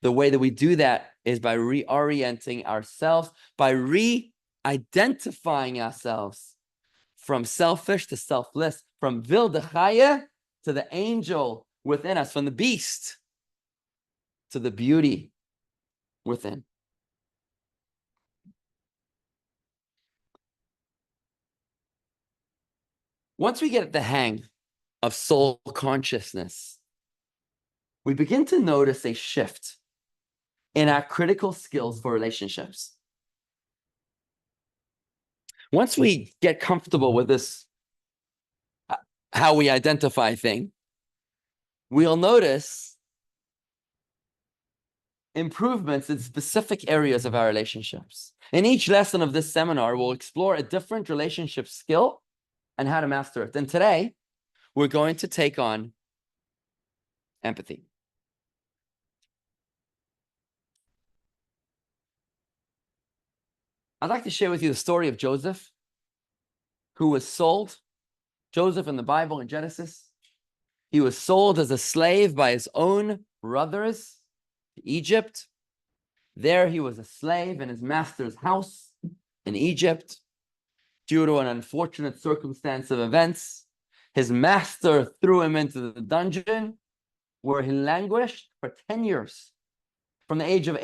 The way that we do that is by reorienting ourselves, by re-identifying ourselves from selfish to selfless, from Vilde Chaya to the angel within us, from the beast to the beauty within. Once we get the hang of soul consciousness, we begin to notice a shift in our critical skills for relationships. Once we get comfortable with this, how we identify thing, we'll notice improvements in specific areas of our relationships. In each lesson of this seminar, we'll explore a different relationship skill and how to master it. And today, we're going to take on empathy. I'd like to share with you the story of Joseph, who was sold. Joseph in the Bible in Genesis, he was sold as a slave by his own brothers to Egypt. There he was a slave in his master's house in Egypt. Due to an unfortunate circumstance of events, his master threw him into the dungeon where he languished for 10 years. From the age of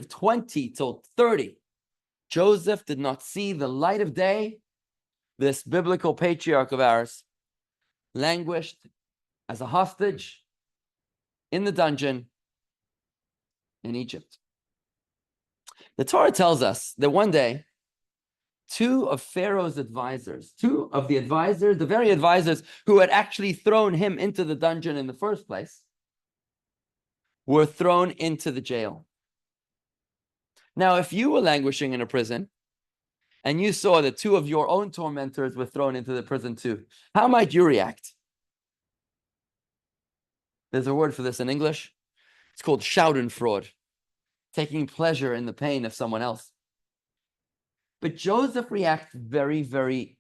20 till 30, Joseph did not see the light of day. This biblical patriarch of ours languished as a hostage in the dungeon in Egypt. The Torah tells us that one day, two of Pharaoh's advisors, the very advisors who had actually thrown him into the dungeon in the first place, were thrown into the jail. Now, if you were languishing in a prison and you saw that two of your own tormentors were thrown into the prison too, how might you react? There's a word for this in English. It's called schadenfreude, taking pleasure in the pain of someone else. But Joseph reacts in a very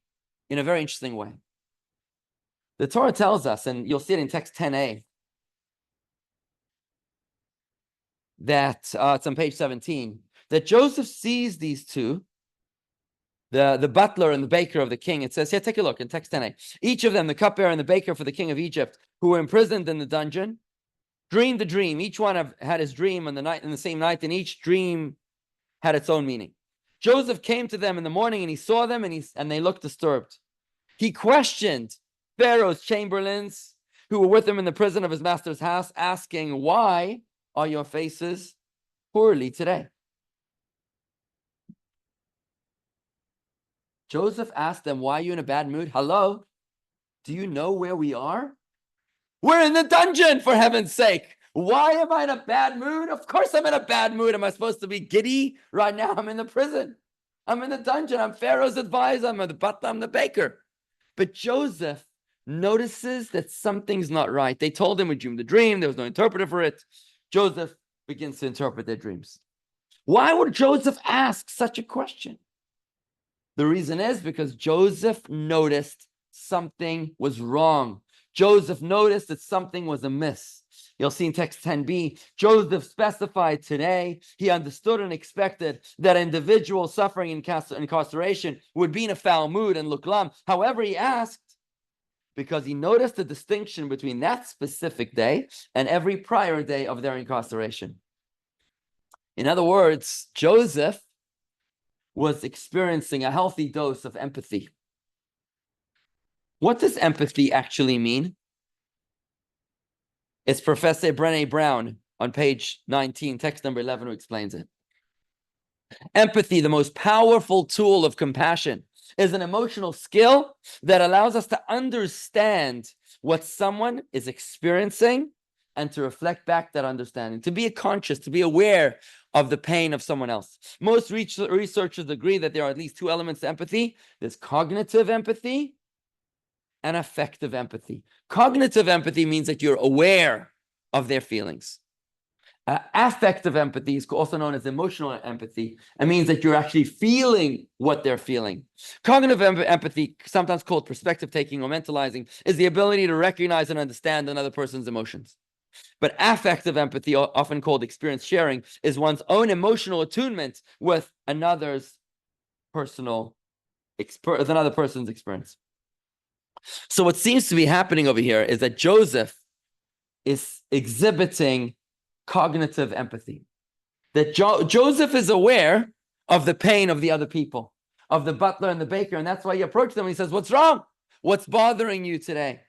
interesting way. The Torah tells us, and you'll see it in text 10a, that it's on page 17, that Joseph sees these two, the butler and the baker of the king. It says here, take a look in text 10a. Each of them, the cupbearer and the baker for the king of Egypt, who were imprisoned in the dungeon, dreamed the dream. Each one had his dream in the same night, and each dream had its own meaning. Joseph came to them in the morning, and he saw them, and they looked disturbed. He questioned Pharaoh's chamberlains who were with him in the prison of his master's house, asking, "Why are your faces poorly today?" Joseph asked them, why are you in a bad mood? Hello? Do you know where we are? We're in the dungeon, for heaven's sake. Why am I in a bad mood? Of course I'm in a bad mood. Am I supposed to be giddy? Right now I'm in the prison. I'm in the dungeon. I'm Pharaoh's advisor. I'm the butler. I'm the baker. But Joseph notices that something's not right. They told him we dreamed the dream. There was no interpreter for it. Joseph begins to interpret their dreams. Why would Joseph ask such a question? The reason is because Joseph noticed something was wrong. Joseph noticed that something was amiss. You'll see in text 10b, Joseph specified today he understood and expected that individuals suffering incarceration would be in a foul mood and look glum. However, he asked because he noticed the distinction between that specific day and every prior day of their incarceration. In other words, Joseph was experiencing a healthy dose of empathy. What does empathy actually mean? It's Professor Brené Brown on page 19, text number 11, who explains it. Empathy, the most powerful tool of compassion, is an emotional skill that allows us to understand what someone is experiencing and to reflect back that understanding, to be conscious, to be aware of the pain of someone else. Most researchers agree that there are at least two elements to empathy. There's cognitive empathy and affective empathy. Cognitive empathy means that you're aware of their feelings. Affective empathy is also known as emotional empathy. It means that you're actually feeling what they're feeling. Cognitive empathy, sometimes called perspective taking or mentalizing, is the ability to recognize and understand another person's emotions. But affective empathy, often called experience sharing, is one's own emotional attunement with another person's experience. So what seems to be happening over here is that Joseph is exhibiting cognitive empathy. That Joseph is aware of the pain of the other people, of the butler and the baker, and that's why he approached them and he says, what's wrong? What's bothering you today?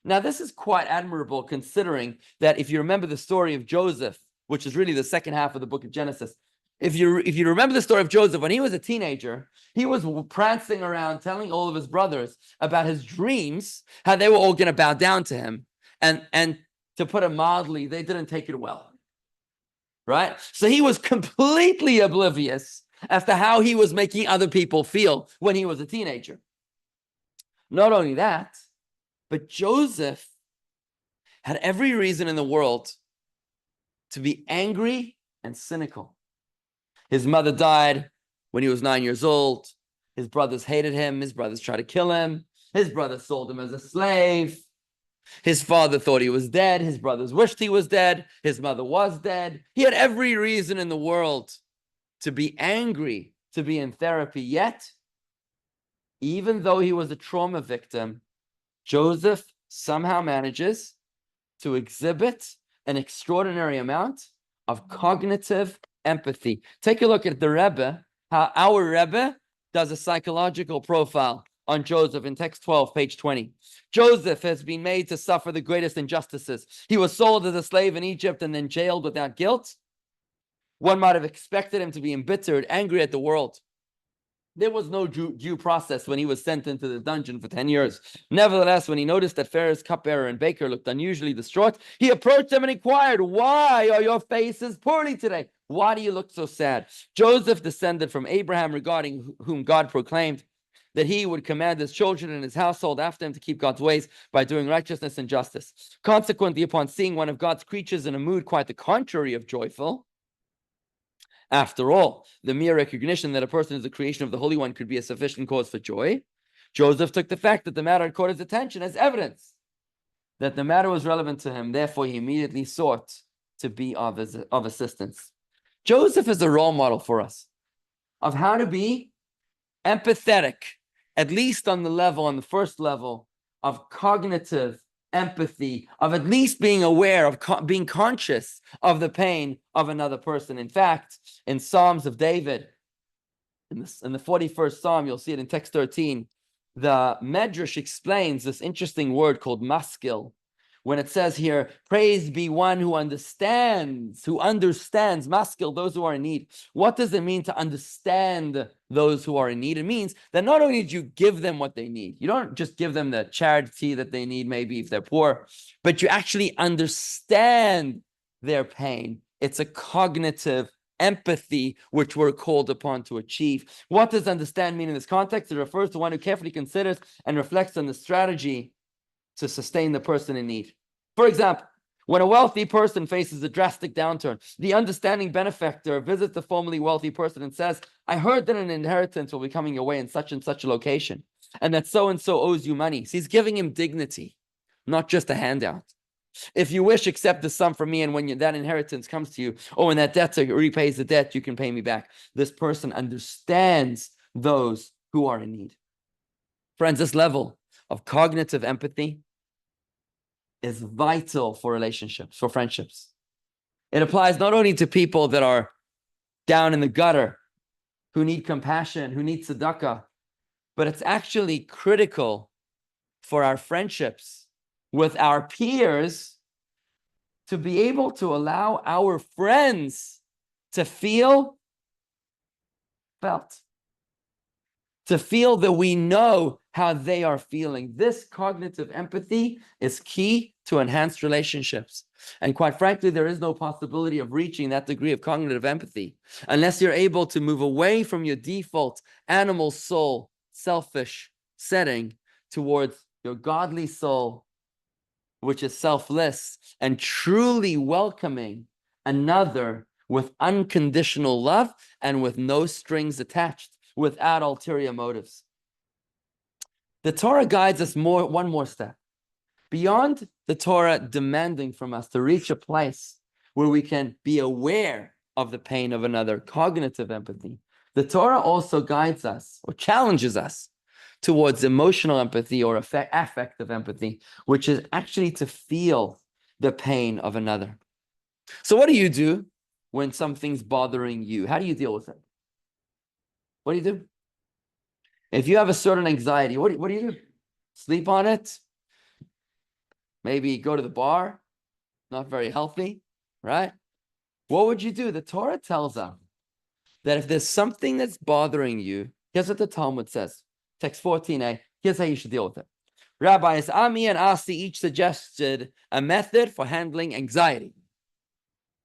Now, this is quite admirable considering that if you remember the story of Joseph, which is really the second half of the book of Genesis, if you remember the story of Joseph, when he was a teenager, he was prancing around telling all of his brothers about his dreams, how they were all going to bow down to him. And to put it mildly, they didn't take it well, right? So he was completely oblivious as to how he was making other people feel when he was a teenager. Not only that, but Joseph had every reason in the world to be angry and cynical. His mother died when he was 9 years old. His brothers hated him. His brothers tried to kill him. His brothers sold him as a slave. His father thought he was dead. His brothers wished he was dead. His mother was dead. He had every reason in the world to be angry, to be in therapy. Yet, even though he was a trauma victim, Joseph somehow manages to exhibit an extraordinary amount of cognitive empathy. Take a look at the Rebbe, how our Rebbe does a psychological profile on Joseph in text 12, page 20. Joseph has been made to suffer the greatest injustices. He was sold as a slave in Egypt and then jailed without guilt. One might have expected him to be embittered, angry at the world. There was no due process when he was sent into the dungeon for 10 years. Nevertheless, when he noticed that Pharaoh's cupbearer and baker looked unusually distraught, he approached them and inquired, why are your faces poorly today? Why do you look so sad? Joseph descended from Abraham, regarding whom God proclaimed that he would command his children and his household after him to keep God's ways by doing righteousness and justice. Consequently, upon seeing one of God's creatures in a mood quite the contrary of joyful, after all, the mere recognition that a person is the creation of the Holy One could be a sufficient cause for joy, Joseph took the fact that the matter had caught his attention as evidence that the matter was relevant to him. Therefore, he immediately sought to be of assistance. Joseph is a role model for us of how to be empathetic, at least on the first level of cognitive empathy, of at least being aware of being conscious of the pain of another person. In fact, in Psalms of David, in the 41st Psalm, you'll see it in text 13, the Medrash explains this interesting word called maskil, When it says here, praise be one who understands, maskil, those who are in need. What does it mean to understand those who are in need? It means that not only do you give them what they need, you don't just give them the charity that they need, maybe if they're poor, but you actually understand their pain. It's a cognitive empathy, which we're called upon to achieve. What does understand mean in this context? It refers to one who carefully considers and reflects on the strategy to sustain the person in need. For example, when a wealthy person faces a drastic downturn, the understanding benefactor visits the formerly wealthy person and says, I heard that an inheritance will be coming your way in such and such a location, and that so-and-so owes you money. So he's giving him dignity, not just a handout. If you wish, accept the sum from me, and when that inheritance comes to you, or when that debtor repays the debt, you can pay me back. This person understands those who are in need. Friends, this level of cognitive empathy is vital for relationships, for friendships. It applies not only to people that are down in the gutter, who need compassion, who need tzedakah, but it's actually critical for our friendships with our peers to be able to allow our friends to feel felt, to feel that we know how they are feeling. This cognitive empathy is key to enhanced relationships. And quite frankly, there is no possibility of reaching that degree of cognitive empathy unless you're able to move away from your default animal soul, selfish setting towards your godly soul, which is selfless and truly welcoming another with unconditional love and with no strings attached, without ulterior motives. The Torah guides us one more step. Beyond the Torah demanding from us to reach a place where we can be aware of the pain of another, cognitive empathy, the Torah also guides us or challenges us towards emotional empathy or affective empathy, which is actually to feel the pain of another. So what do you do when something's bothering you? How do you deal with it? What do you do? If you have a certain anxiety, what do you do? Sleep on it? Maybe go to the bar? Not very healthy, right? What would you do? The Torah tells us that if there's something that's bothering you, here's what the Talmud says. Text 14a, here's how you should deal with it. Rabbis Ami and Asi each suggested a method for handling anxiety.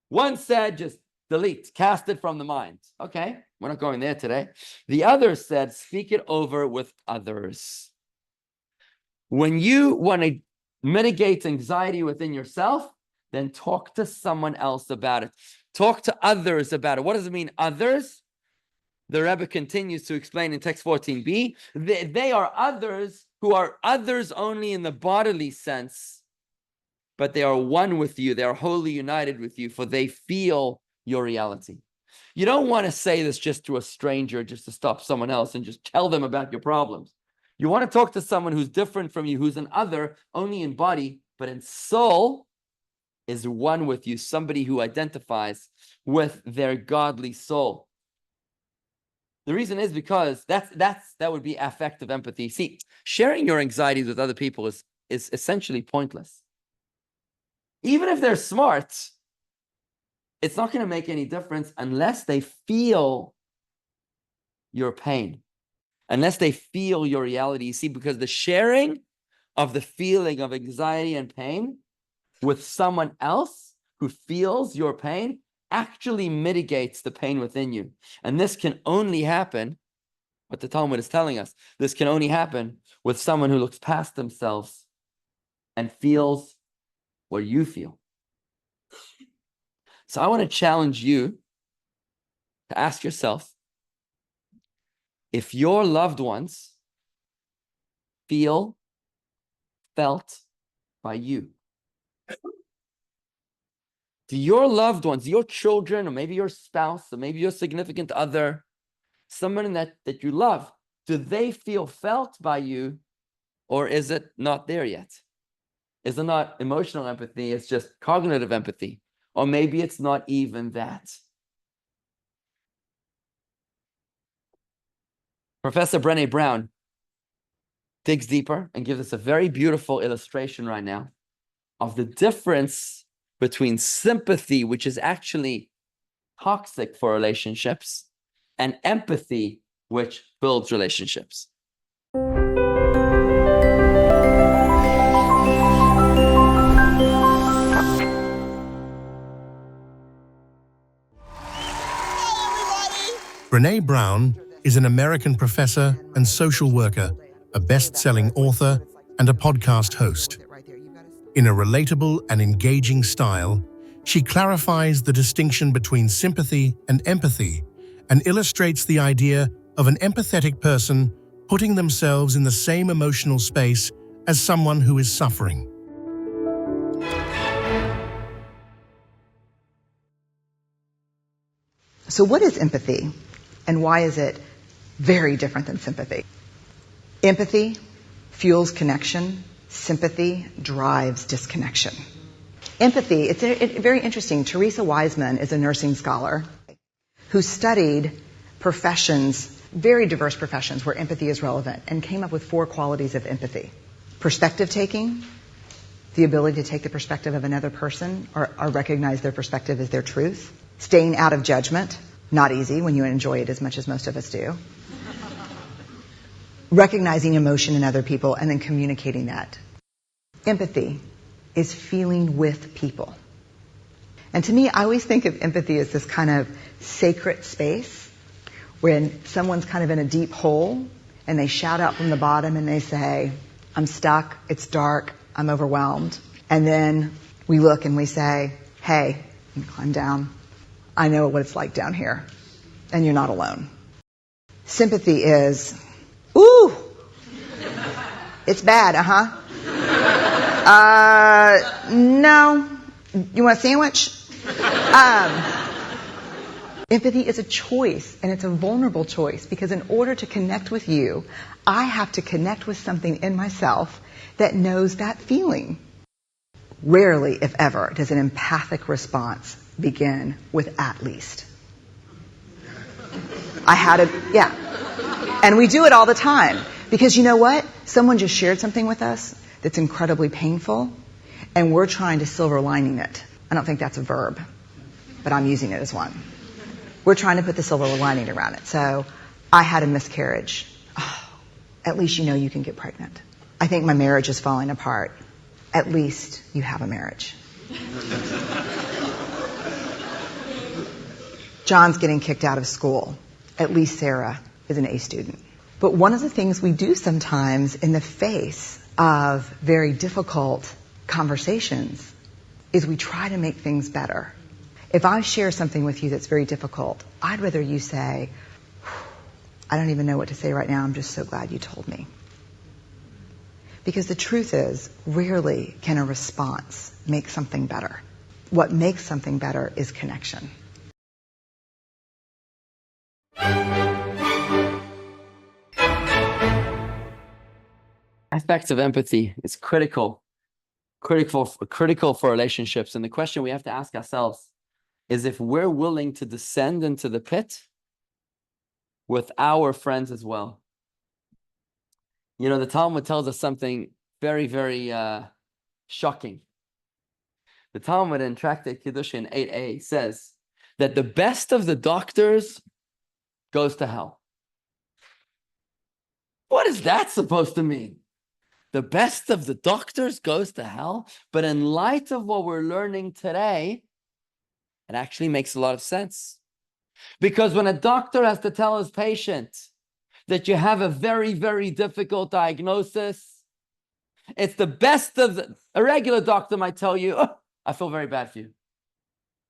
One said just delete, cast it from the mind. Okay, we're not going there today. The other said speak it over with others. When you want to mitigate anxiety within yourself, then talk to someone else about it. Talk to others about it. What does it mean, others? The Rebbe continues to explain in text 14b, they are others who are others only in the bodily sense, but they are one with you. They are wholly united with you, for they feel your reality. You don't want to say this just to a stranger, just to stop someone else and just tell them about your problems. You want to talk to someone who's different from you, who's an other, only in body, but in soul is one with you, somebody who identifies with their godly soul. The reason is because that would be affective empathy. See, sharing your anxieties with other people is essentially pointless. Even if they're smart, it's not going to make any difference unless they feel your pain, unless they feel your reality. You see, because the sharing of the feeling of anxiety and pain with someone else who feels your pain actually mitigates the pain within you. And this can only happen, what the Talmud is telling us, this can only happen with someone who looks past themselves and feels what you feel. So I want to challenge you to ask yourself, if your loved ones felt by you, do your loved ones, your children, or maybe your spouse, or maybe your significant other, someone that you love, do they feel felt by you, or is it not there yet? Is it not emotional empathy? It's just cognitive empathy. Or maybe it's not even that. Professor Brené Brown digs deeper and gives us a very beautiful illustration right now of the difference between sympathy, which is actually toxic for relationships, and empathy, which builds relationships. Brené Brown is an American professor and social worker, a best-selling author, and a podcast host. In a relatable and engaging style, she clarifies the distinction between sympathy and empathy and illustrates the idea of an empathetic person putting themselves in the same emotional space as someone who is suffering. So what is empathy, and why is it very different than sympathy? Empathy fuels connection. Sympathy drives disconnection. Empathy, it's very interesting. Teresa Wiseman is a nursing scholar who studied professions, very diverse professions where empathy is relevant, and came up with 4 qualities of empathy. Perspective taking, the ability to take the perspective of another person or recognize their perspective as their truth. Staying out of judgment, not easy when you enjoy it as much as most of us do. Recognizing emotion in other people and then communicating that. Empathy is feeling with people. And to me, I always think of empathy as this kind of sacred space when someone's kind of in a deep hole and they shout out from the bottom and they say, I'm stuck, it's dark, I'm overwhelmed. And then we look and we say, hey, you climb down. I know what it's like down here, and you're not alone. Sympathy is, ooh, it's bad, no. You want a sandwich? Empathy is a choice, and it's a vulnerable choice, because in order to connect with you, I have to connect with something in myself that knows that feeling. Rarely, if ever, does an empathic response begin with at least. And we do it all the time. Because you know what? Someone just shared something with us that's incredibly painful, and we're trying to silver lining it. I don't think that's a verb, but I'm using it as one. We're trying to put the silver lining around it. So, I had a miscarriage. Oh, at least you know you can get pregnant. I think my marriage is falling apart. At least you have a marriage. John's getting kicked out of school. At least Sarah is an A student. But one of the things we do sometimes in the face of very difficult conversations is we try to make things better. If I share something with you that's very difficult, I'd rather you say, I don't even know what to say right now, I'm just so glad you told me. Because the truth is, rarely can a response make something better. What makes something better is connection. Aspects of empathy is critical for relationships. And the question we have to ask ourselves is if we're willing to descend into the pit with our friends as well. You know, the Talmud tells us something very, very shocking. The Talmud in Tractate Kiddushin 8a says that the best of the doctors goes to hell. What is that supposed to mean? The best of the doctors goes to hell? But in light of what we're learning today, it actually makes a lot of sense. Because when a doctor has to tell his patient that you have a very, very difficult diagnosis, it's the best of a regular doctor might tell you, oh, I feel very bad for you.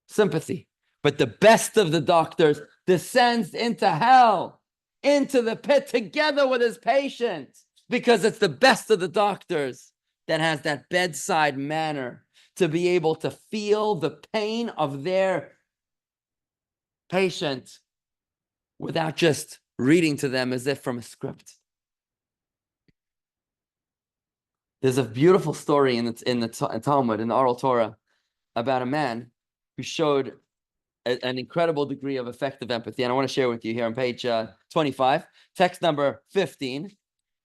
Sympathy. But the best of the doctors descends into hell, into the pit together with his patient, because it's the best of the doctors that has that bedside manner to be able to feel the pain of their patient without just reading to them as if from a script. There's a beautiful story in the Talmud, in the Oral Torah, about a man who showed an incredible degree of effective empathy. And I want to share with you here on page 25, text number 15.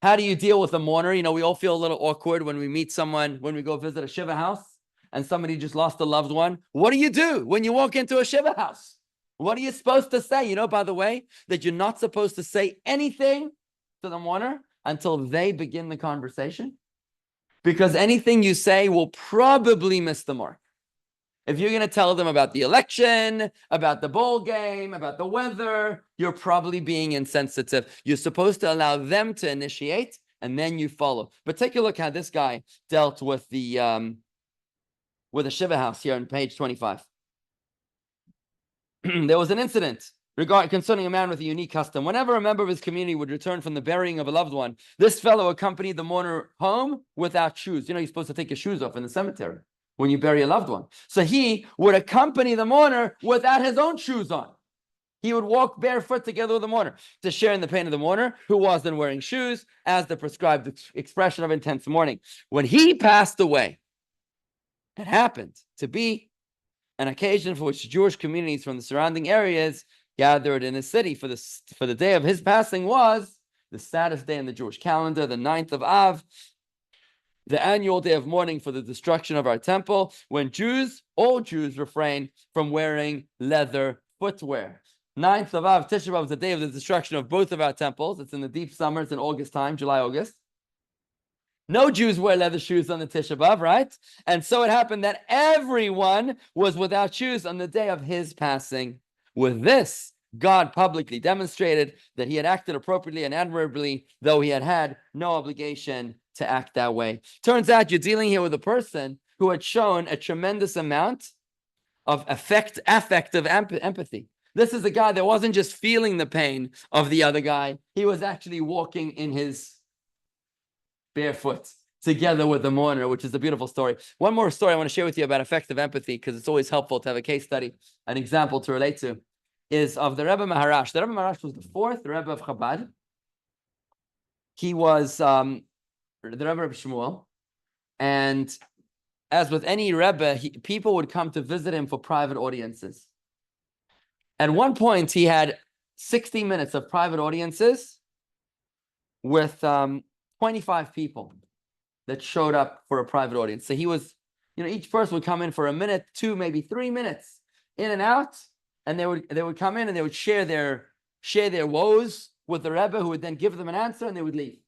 How do you deal with a mourner? You know, we all feel a little awkward when we meet someone, when we go visit a Shiva house. and somebody just lost a loved one, what do you do when you walk into a shiva house? What are you supposed to say? You know, by the way, that you're not supposed to say anything to the mourner until they begin the conversation, because anything you say will probably miss the mark. If you're going to tell them about the election, about the bowl game, about the weather, you're probably being insensitive. You're supposed to allow them to initiate, and then you follow. But take a look how this guy dealt with the shiva house here on page 25. There was an incident concerning a man with a unique custom. Whenever a member of his community would return from the burying of a loved one, this fellow accompanied the mourner home without shoes. You know, you're supposed to take your shoes off in the cemetery when you bury a loved one. So he would accompany the mourner without his own shoes on. He would walk barefoot together with the mourner to share in the pain of the mourner, who wasn't wearing shoes, as the prescribed expression of intense mourning. When he passed away, it happened to be an occasion for which Jewish communities from the surrounding areas gathered in a city. For the day of his passing was the saddest day in the Jewish calendar, the 9th of Av, the annual day of mourning for the destruction of our temple, when all Jews refrain from wearing leather footwear. 9th of Av, Tisha B'Av, is the day of the destruction of both of our temples. It's in the deep summer. It's in August time, July, August. No Jews wear leather shoes on the Tisha B'Av, right? And so it happened that everyone was without shoes on the day of his passing. With this, God publicly demonstrated that he had acted appropriately and admirably, though he had had no obligation to act that way. Turns out you're dealing here with a person who had shown a tremendous amount of affective empathy. This is a guy that wasn't just feeling the pain of the other guy. He was actually walking in his barefoot together with the mourner, which is a beautiful story. One more story I want to share with you about effective empathy, because it's always helpful to have a case study, an example to relate to, is of the Rebbe Maharash. The Rebbe Maharash was the fourth Rebbe of Chabad. He was the Rebbe of Shmuel, and as with any Rebbe, people would come to visit him for private audiences. At one point, he had 60 minutes of private audiences with 25 people that showed up for a private audience. So he was, each person would come in for a minute, 2, maybe 3 minutes, in and out, and they would come in and they would share their woes with the Rebbe, who would then give them an answer, and they would leave.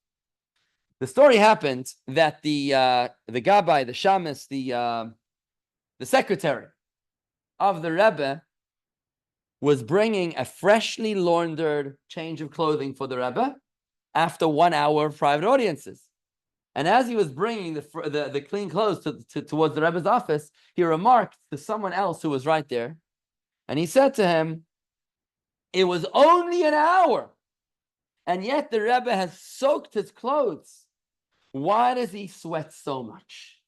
The story happened that the Gabbai, the Shamus, the secretary of the Rebbe was bringing a freshly laundered change of clothing for the Rebbe after 1 hour of private audiences. And as he was bringing the clean clothes towards the Rebbe's office, he remarked to someone else who was right there, and he said to him, "It was only an hour, and yet the Rebbe has soaked his clothes. Why does he sweat so much?"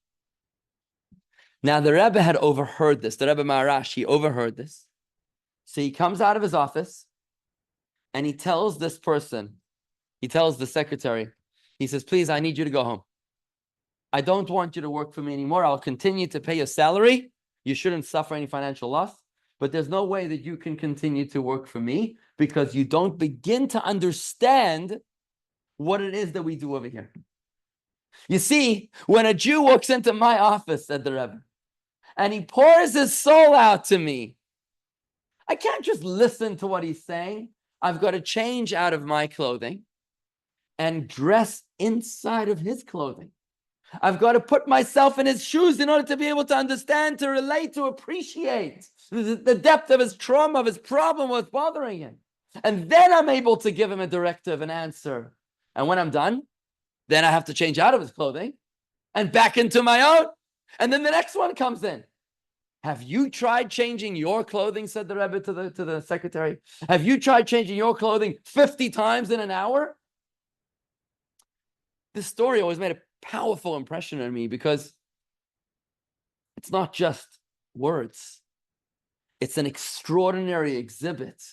Now the Rebbe had overheard this. The Rebbe Maharash, he overheard this. So he comes out of his office and he tells this person, he tells the secretary, he says, "Please, I need you to go home. I don't want you to work for me anymore. I'll continue to pay your salary. You shouldn't suffer any financial loss. But there's no way that you can continue to work for me because you don't begin to understand what it is that we do over here." You see, when a Jew walks into my office, said the Rebbe, and he pours his soul out to me, I can't just listen to what he's saying. I've got to change out of my clothing and dress inside of his clothing. I've got to put myself in his shoes in order to be able to understand, to relate, to appreciate the depth of his trauma, of his problem, what's bothering him. And then I'm able to give him a directive, an answer. And when I'm done, then I have to change out of his clothing and back into my own. And then the next one comes in. Have you tried changing your clothing, said the Rebbe to the secretary. Have you tried changing your clothing 50 times in an hour? This story always made a powerful impression on me because it's not just words. It's an extraordinary exhibit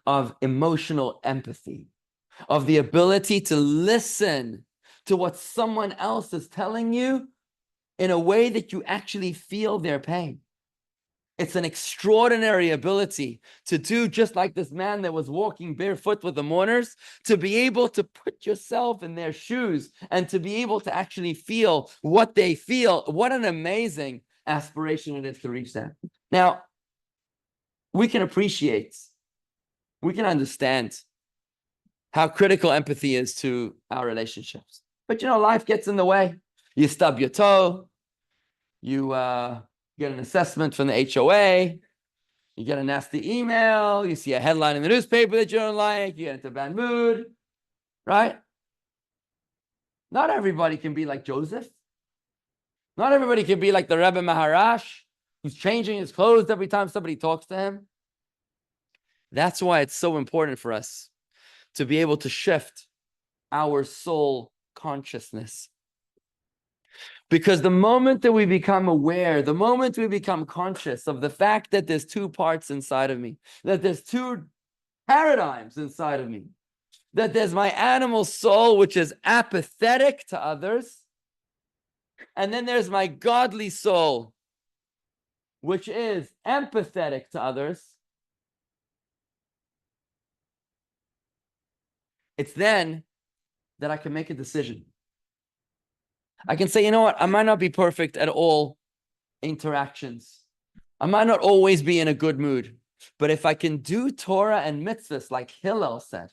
of emotional empathy, of the ability to listen to what someone else is telling you in a way that you actually feel their pain. It's an extraordinary ability to do just like this man that was walking barefoot with the mourners, to be able to put yourself in their shoes and to be able to actually feel what they feel. What an amazing aspiration it is to reach that. Now, we can appreciate, we can understand how critical empathy is to our relationships. But life gets in the way. You stub your toe, you get an assessment from the HOA, you get a nasty email, you see a headline in the newspaper that you don't like, you get into a bad mood, right? Not everybody can be like Joseph. Not everybody can be like the Rebbe Maharash, who's changing his clothes every time somebody talks to him. That's why it's so important for us to be able to shift our soul consciousness. Because the moment that we become aware, the moment we become conscious of the fact that there's two parts inside of me, that there's two paradigms inside of me, that there's my animal soul, which is apathetic to others, and then there's my godly soul, which is empathetic to others, it's then that I can make a decision. I can say, you know what? I might not be perfect at all interactions. I might not always be in a good mood. But if I can do Torah and mitzvahs, like Hillel said,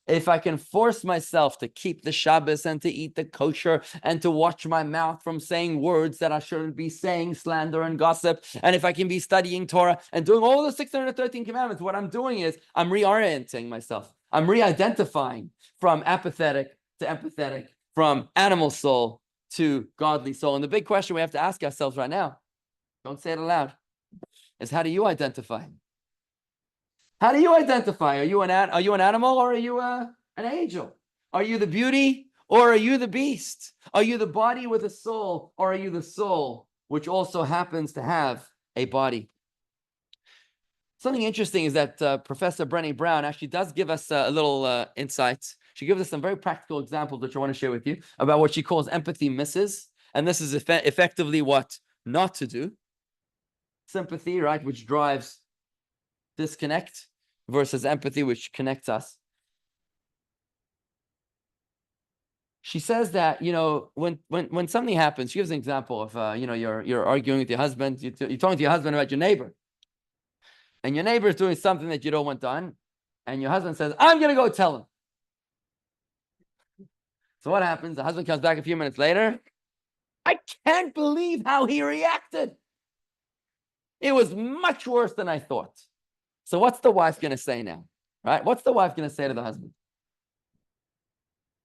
if I can force myself to keep the Shabbos and to eat the kosher and to watch my mouth from saying words that I shouldn't be saying, slander and gossip, and if I can be studying Torah and doing all the 613 commandments, what I'm doing is I'm reorienting myself. I'm re-identifying from apathetic to empathetic, from animal soul to godly soul. And the big question we have to ask ourselves right now, don't say it aloud, is how do you identify? How do you identify? Are you an animal or are you an angel? Are you the beauty or are you the beast? Are you the body with a soul or are you the soul which also happens to have a body? Something interesting is that Professor Brené Brown actually does give us a little insight. She gives us some very practical examples which I want to share with you about what she calls empathy misses. And this is effectively what not to do. Sympathy, right, which drives disconnect, versus empathy, which connects us. She says that, when something happens, she gives an example of, you're arguing with your husband, you're talking to your husband about your neighbor. And your neighbor is doing something that you don't want done. And your husband says, I'm going to go tell him. So what happens? The husband comes back a few minutes later. I can't believe how he reacted. It was much worse than I thought. So what's the wife going to say now? Right? What's the wife going to say to the husband?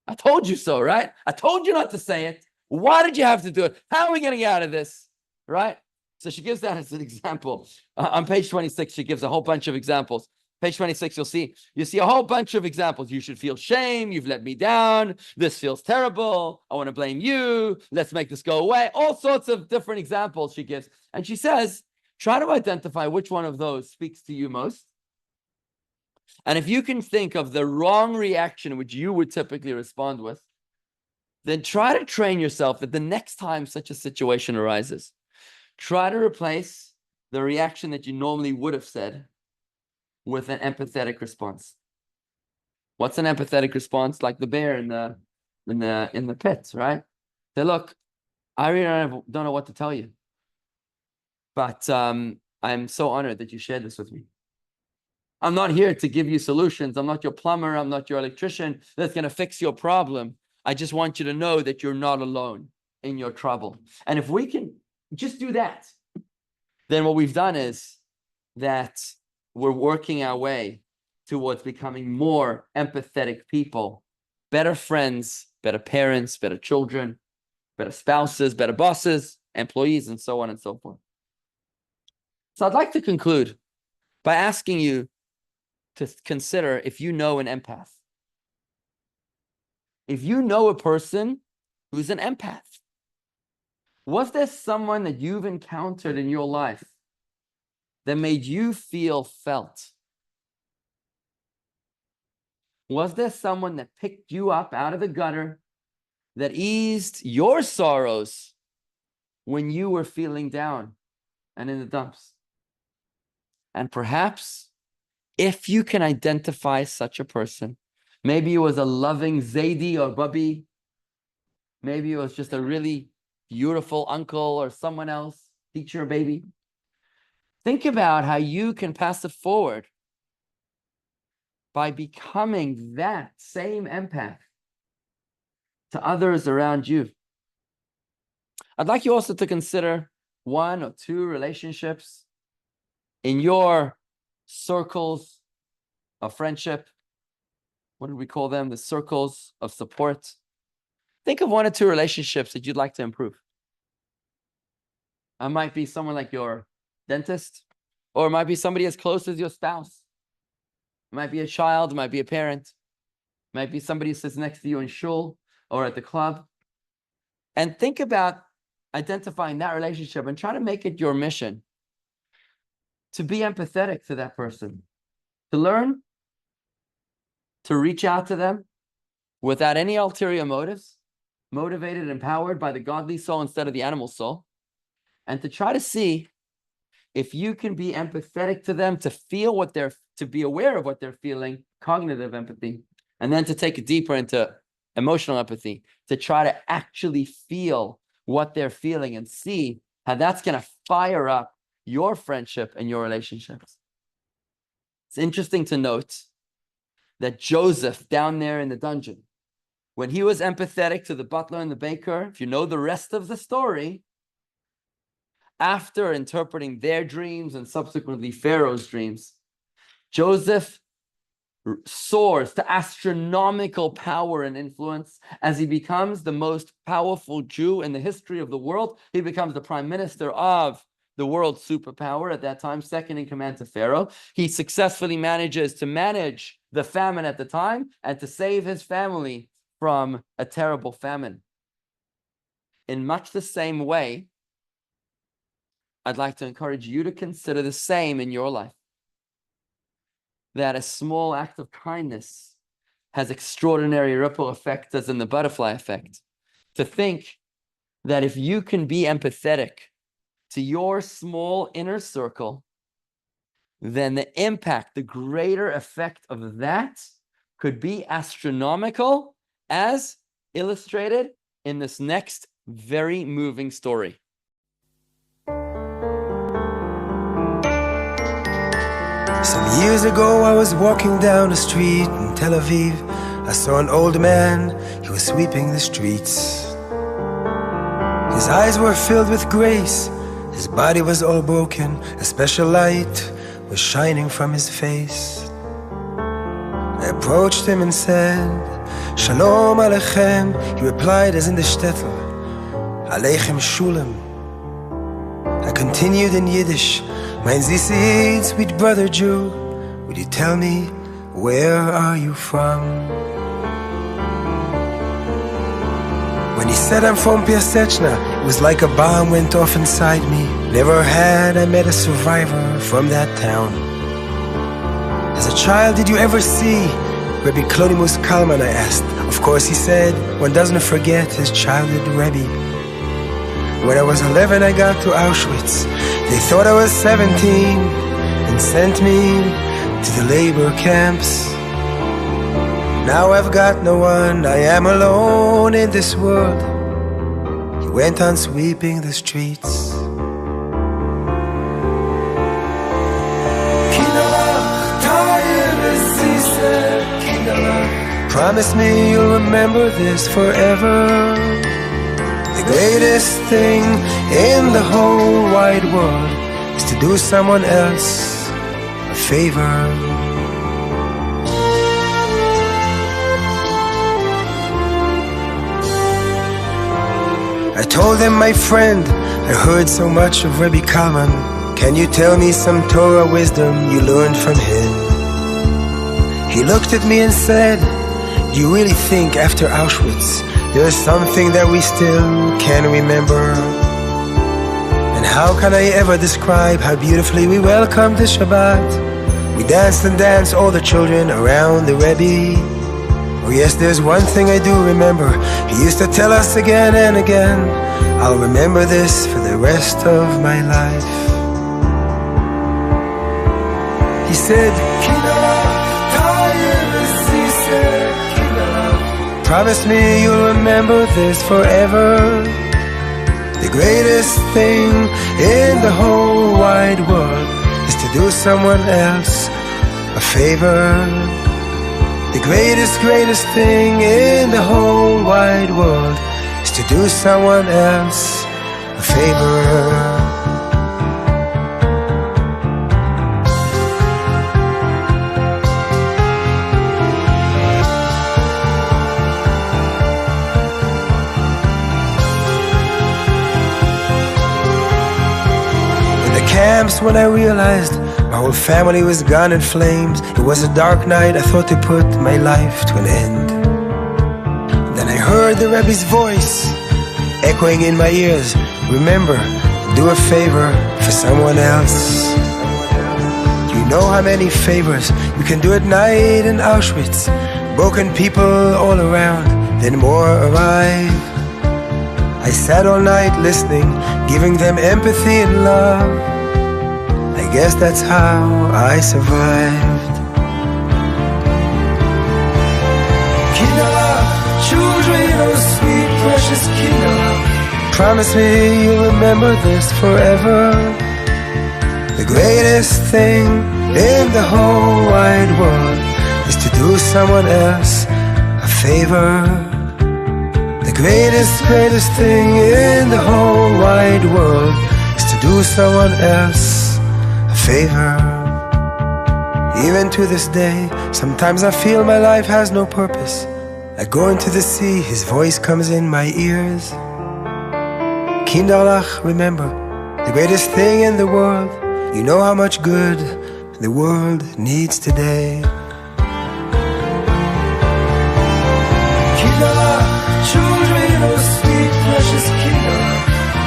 I told you so, right? I told you not to say it. Why did you have to do it? How are we going to get out of this? Right? So she gives that as an example. On page 26, she gives a whole bunch of examples. Page 26, you see a whole bunch of examples. You should feel shame. You've let me down. This feels terrible. I want to blame you. Let's make this go away. All sorts of different examples she gives. And she says, try to identify which one of those speaks to you most. And if you can think of the wrong reaction which you would typically respond with, then try to train yourself that the next time such a situation arises, try to replace the reaction that you normally would have said with an empathetic response. What's an empathetic response? Like the bear in the pit, right? Say, look, I really don't know what to tell you, but I'm so honored that you shared this with me. I'm not here to give you solutions. I'm not your plumber. I'm not your electrician that's going to fix your problem. I just want you to know that you're not alone in your trouble. And if we can just do that, then what we've done is that we're working our way towards becoming more empathetic people, better friends, better parents, better children, better spouses, better bosses, employees, and so on and so forth. So I'd like to conclude by asking you to consider if you know an empath. If you know a person who's an empath, was there someone that you've encountered in your life that made you feel felt? Was there someone that picked you up out of the gutter, that eased your sorrows when you were feeling down and in the dumps? And perhaps if you can identify such a person, maybe it was a loving Zaidi or Bubby, maybe it was just a really beautiful uncle or someone else, teacher, baby. Think about how you can pass it forward by becoming that same empath to others around you. I'd like you also to consider 1 or 2 relationships in your circles of friendship. What do we call them? The circles of support. Think of 1 or 2 relationships that you'd like to improve. It might be someone like your dentist, or it might be somebody as close as your spouse. It might be a child, it might be a parent, it might be somebody who sits next to you in shul or at the club. And think about identifying that relationship and try to make it your mission to be empathetic to that person, to learn to reach out to them without any ulterior motives, motivated and empowered by the godly soul instead of the animal soul, and to try to see if you can be empathetic to them, to feel what they're, to be aware of what they're feeling, cognitive empathy, and then to take it deeper into emotional empathy, to try to actually feel what they're feeling and see how that's going to fire up your friendship and your relationships. It's interesting to note that Joseph down there in the dungeon, when he was empathetic to the butler and the baker, if you know the rest of the story, after interpreting their dreams and subsequently Pharaoh's dreams, Joseph soars to astronomical power and influence as he becomes the most powerful Jew in the history of the world. He becomes the prime minister of the world's superpower at that time, second in command to Pharaoh. He successfully manages to manage the famine at the time and to save his family from a terrible famine. In much the same way, I'd like to encourage you to consider the same in your life. That a small act of kindness has extraordinary ripple effects, as in the butterfly effect. To think that if you can be empathetic to your small inner circle, then the impact, the greater effect of that could be astronomical, as illustrated in this next very moving story. Some years ago I was walking down a street in Tel Aviv. I saw an old man, he was sweeping the streets. His eyes were filled with grace, his body was all broken. A special light was shining from his face. I approached him and said, Shalom Aleichem. He replied as in the shtetl, Aleichem Shulam. I continued in Yiddish, Mein Sie, sweet brother Jew, would you tell me, where are you from? When he said I'm from Piaseczna, it was like a bomb went off inside me. Never had I met a survivor from that town. As a child, did you ever see Rabbi Clonimus Kalman, I asked. Of course, he said, one doesn't forget his childhood Rebbe. When I was 11, I got to Auschwitz. They thought I was 17 and sent me to the labor camps. Now I've got no one, I am alone in this world. He went on sweeping the streets. Promise me you'll remember this forever. The greatest thing in the whole wide world is to do someone else a favor. I told him, my friend, I heard so much of Rabbi Kalman. Can you tell me some Torah wisdom you learned from him? He looked at me and said, do you really think after Auschwitz there's something that we still can remember? And how can I ever describe how beautifully we welcomed the Shabbat? We danced and danced, all the children around the Rebbe. Oh yes, there's one thing I do remember. He used to tell us again and again, I'll remember this for the rest of my life. He said, promise me you'll remember this forever. The The greatest thing in the whole wide world is to do someone else a favor. The greatest thing in the whole wide world is to do someone else a favor. Camps when I realized my whole family was gone in flames. It was a dark night, I thought to put my life to an end. Then I heard the Rabbi's voice echoing in my ears. Remember, do a favor for someone else. You know how many favors you can do at night in Auschwitz. Broken people all around, then more arrive. I sat all night listening, giving them empathy and love. I guess that's how I survived. Kinder, children, oh sweet precious kinder, promise me you'll remember this forever. The greatest thing in the whole wide world is to do someone else a favor. The greatest thing in the whole wide world is to do someone else favor. Even to this day, sometimes I feel my life has no purpose. I go into the sea, his voice comes in my ears. Kinderlach, remember, the greatest thing in the world, you know how much good the world needs today. Kinderlach, children, oh sweet precious kinder,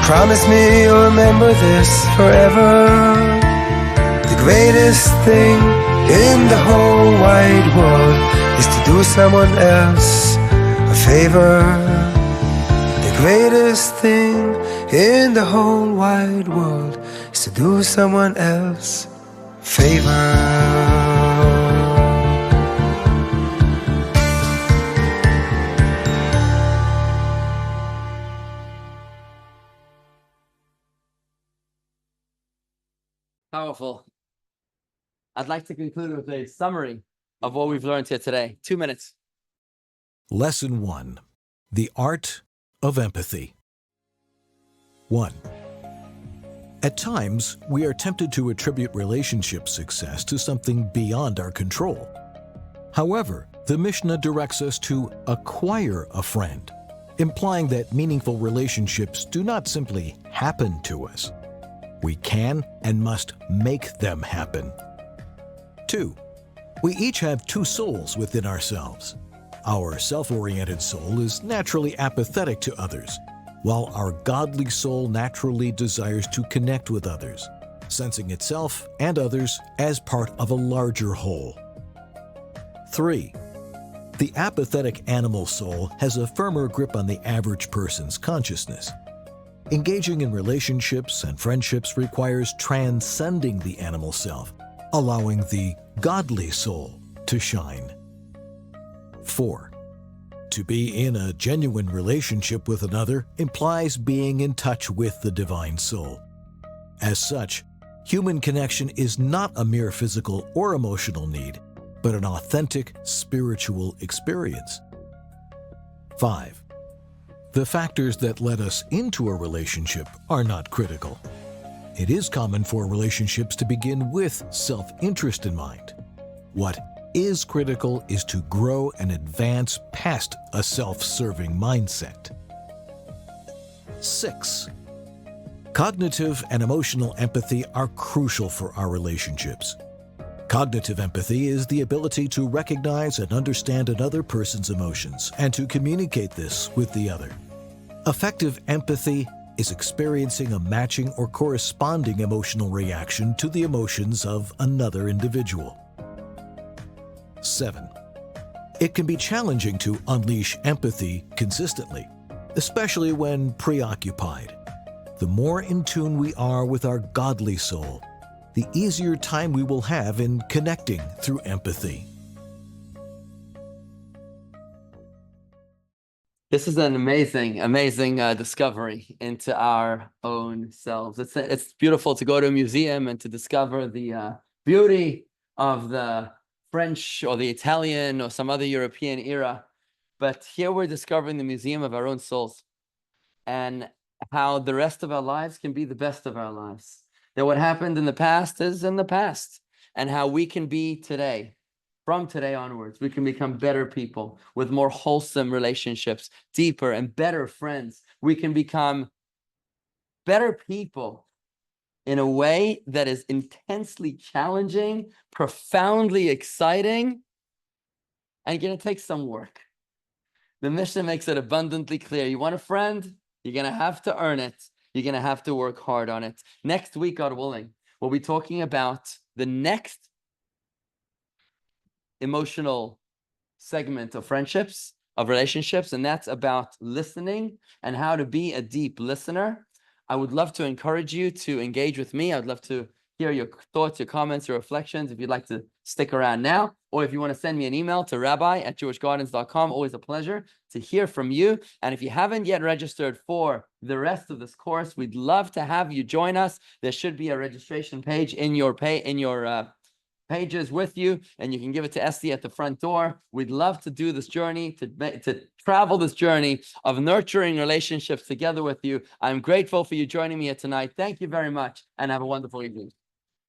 promise me you'll remember this forever. The greatest thing in the whole wide world is to do someone else a favor. The greatest thing in the whole wide world is to do someone else a favor. Powerful. I'd like to conclude with a summary of what we've learned here today. 2 minutes. Lesson 1. The Art of Empathy. 1. At times, we are tempted to attribute relationship success to something beyond our control. However, the Mishnah directs us to acquire a friend, implying that meaningful relationships do not simply happen to us. We can and must make them happen. 2. We each have two souls within ourselves. Our self-oriented soul is naturally apathetic to others, while our godly soul naturally desires to connect with others, sensing itself and others as part of a larger whole. 3. The apathetic animal soul has a firmer grip on the average person's consciousness. Engaging in relationships and friendships requires transcending the animal self, allowing the godly soul to shine. 4. To be in a genuine relationship with another implies being in touch with the divine soul. As such, human connection is not a mere physical or emotional need, but an authentic spiritual experience. 5. The factors that led us into a relationship are not critical. It is common for relationships to begin with self-interest in mind. What is critical is to grow and advance past a self-serving mindset. 6. Cognitive and emotional empathy are crucial for our relationships. Cognitive empathy is the ability to recognize and understand another person's emotions and to communicate this with the other. Effective empathy is experiencing a matching or corresponding emotional reaction to the emotions of another individual. 7. It can be challenging to unleash empathy consistently, especially when preoccupied. The more in tune we are with our godly soul, the easier time we will have in connecting through empathy. This is an amazing, amazing discovery into our own selves. It's beautiful to go to a museum and to discover the beauty of the French or the Italian or some other European era. But here we're discovering the museum of our own souls and how the rest of our lives can be the best of our lives. That what happened in the past is in the past, and how we can be today. From today onwards, we can become better people with more wholesome relationships, deeper and better friends. We can become better people in a way that is intensely challenging, profoundly exciting, and going to take some work. The mission makes it abundantly clear. You want a friend? You're going to have to earn it. You're going to have to work hard on it. Next week, God willing, we'll be talking about the next emotional segment of friendships, of relationships, and that's about listening and how to be a deep listener. I would love to encourage you to engage with me. I'd love to hear your thoughts, your comments, your reflections, if you'd like to stick around now, or if you want to send me an email to rabbi@jewishgardens.com. Always a pleasure to hear from you. And if you haven't yet registered for the rest of this course, we'd love to have you join us. There should be a registration page in your pages with you, and you can give it to Esty at the front door. We'd love to do this journey, to travel this journey of nurturing relationships together with you. I'm grateful for you joining me here tonight. Thank you very much, and have a wonderful evening.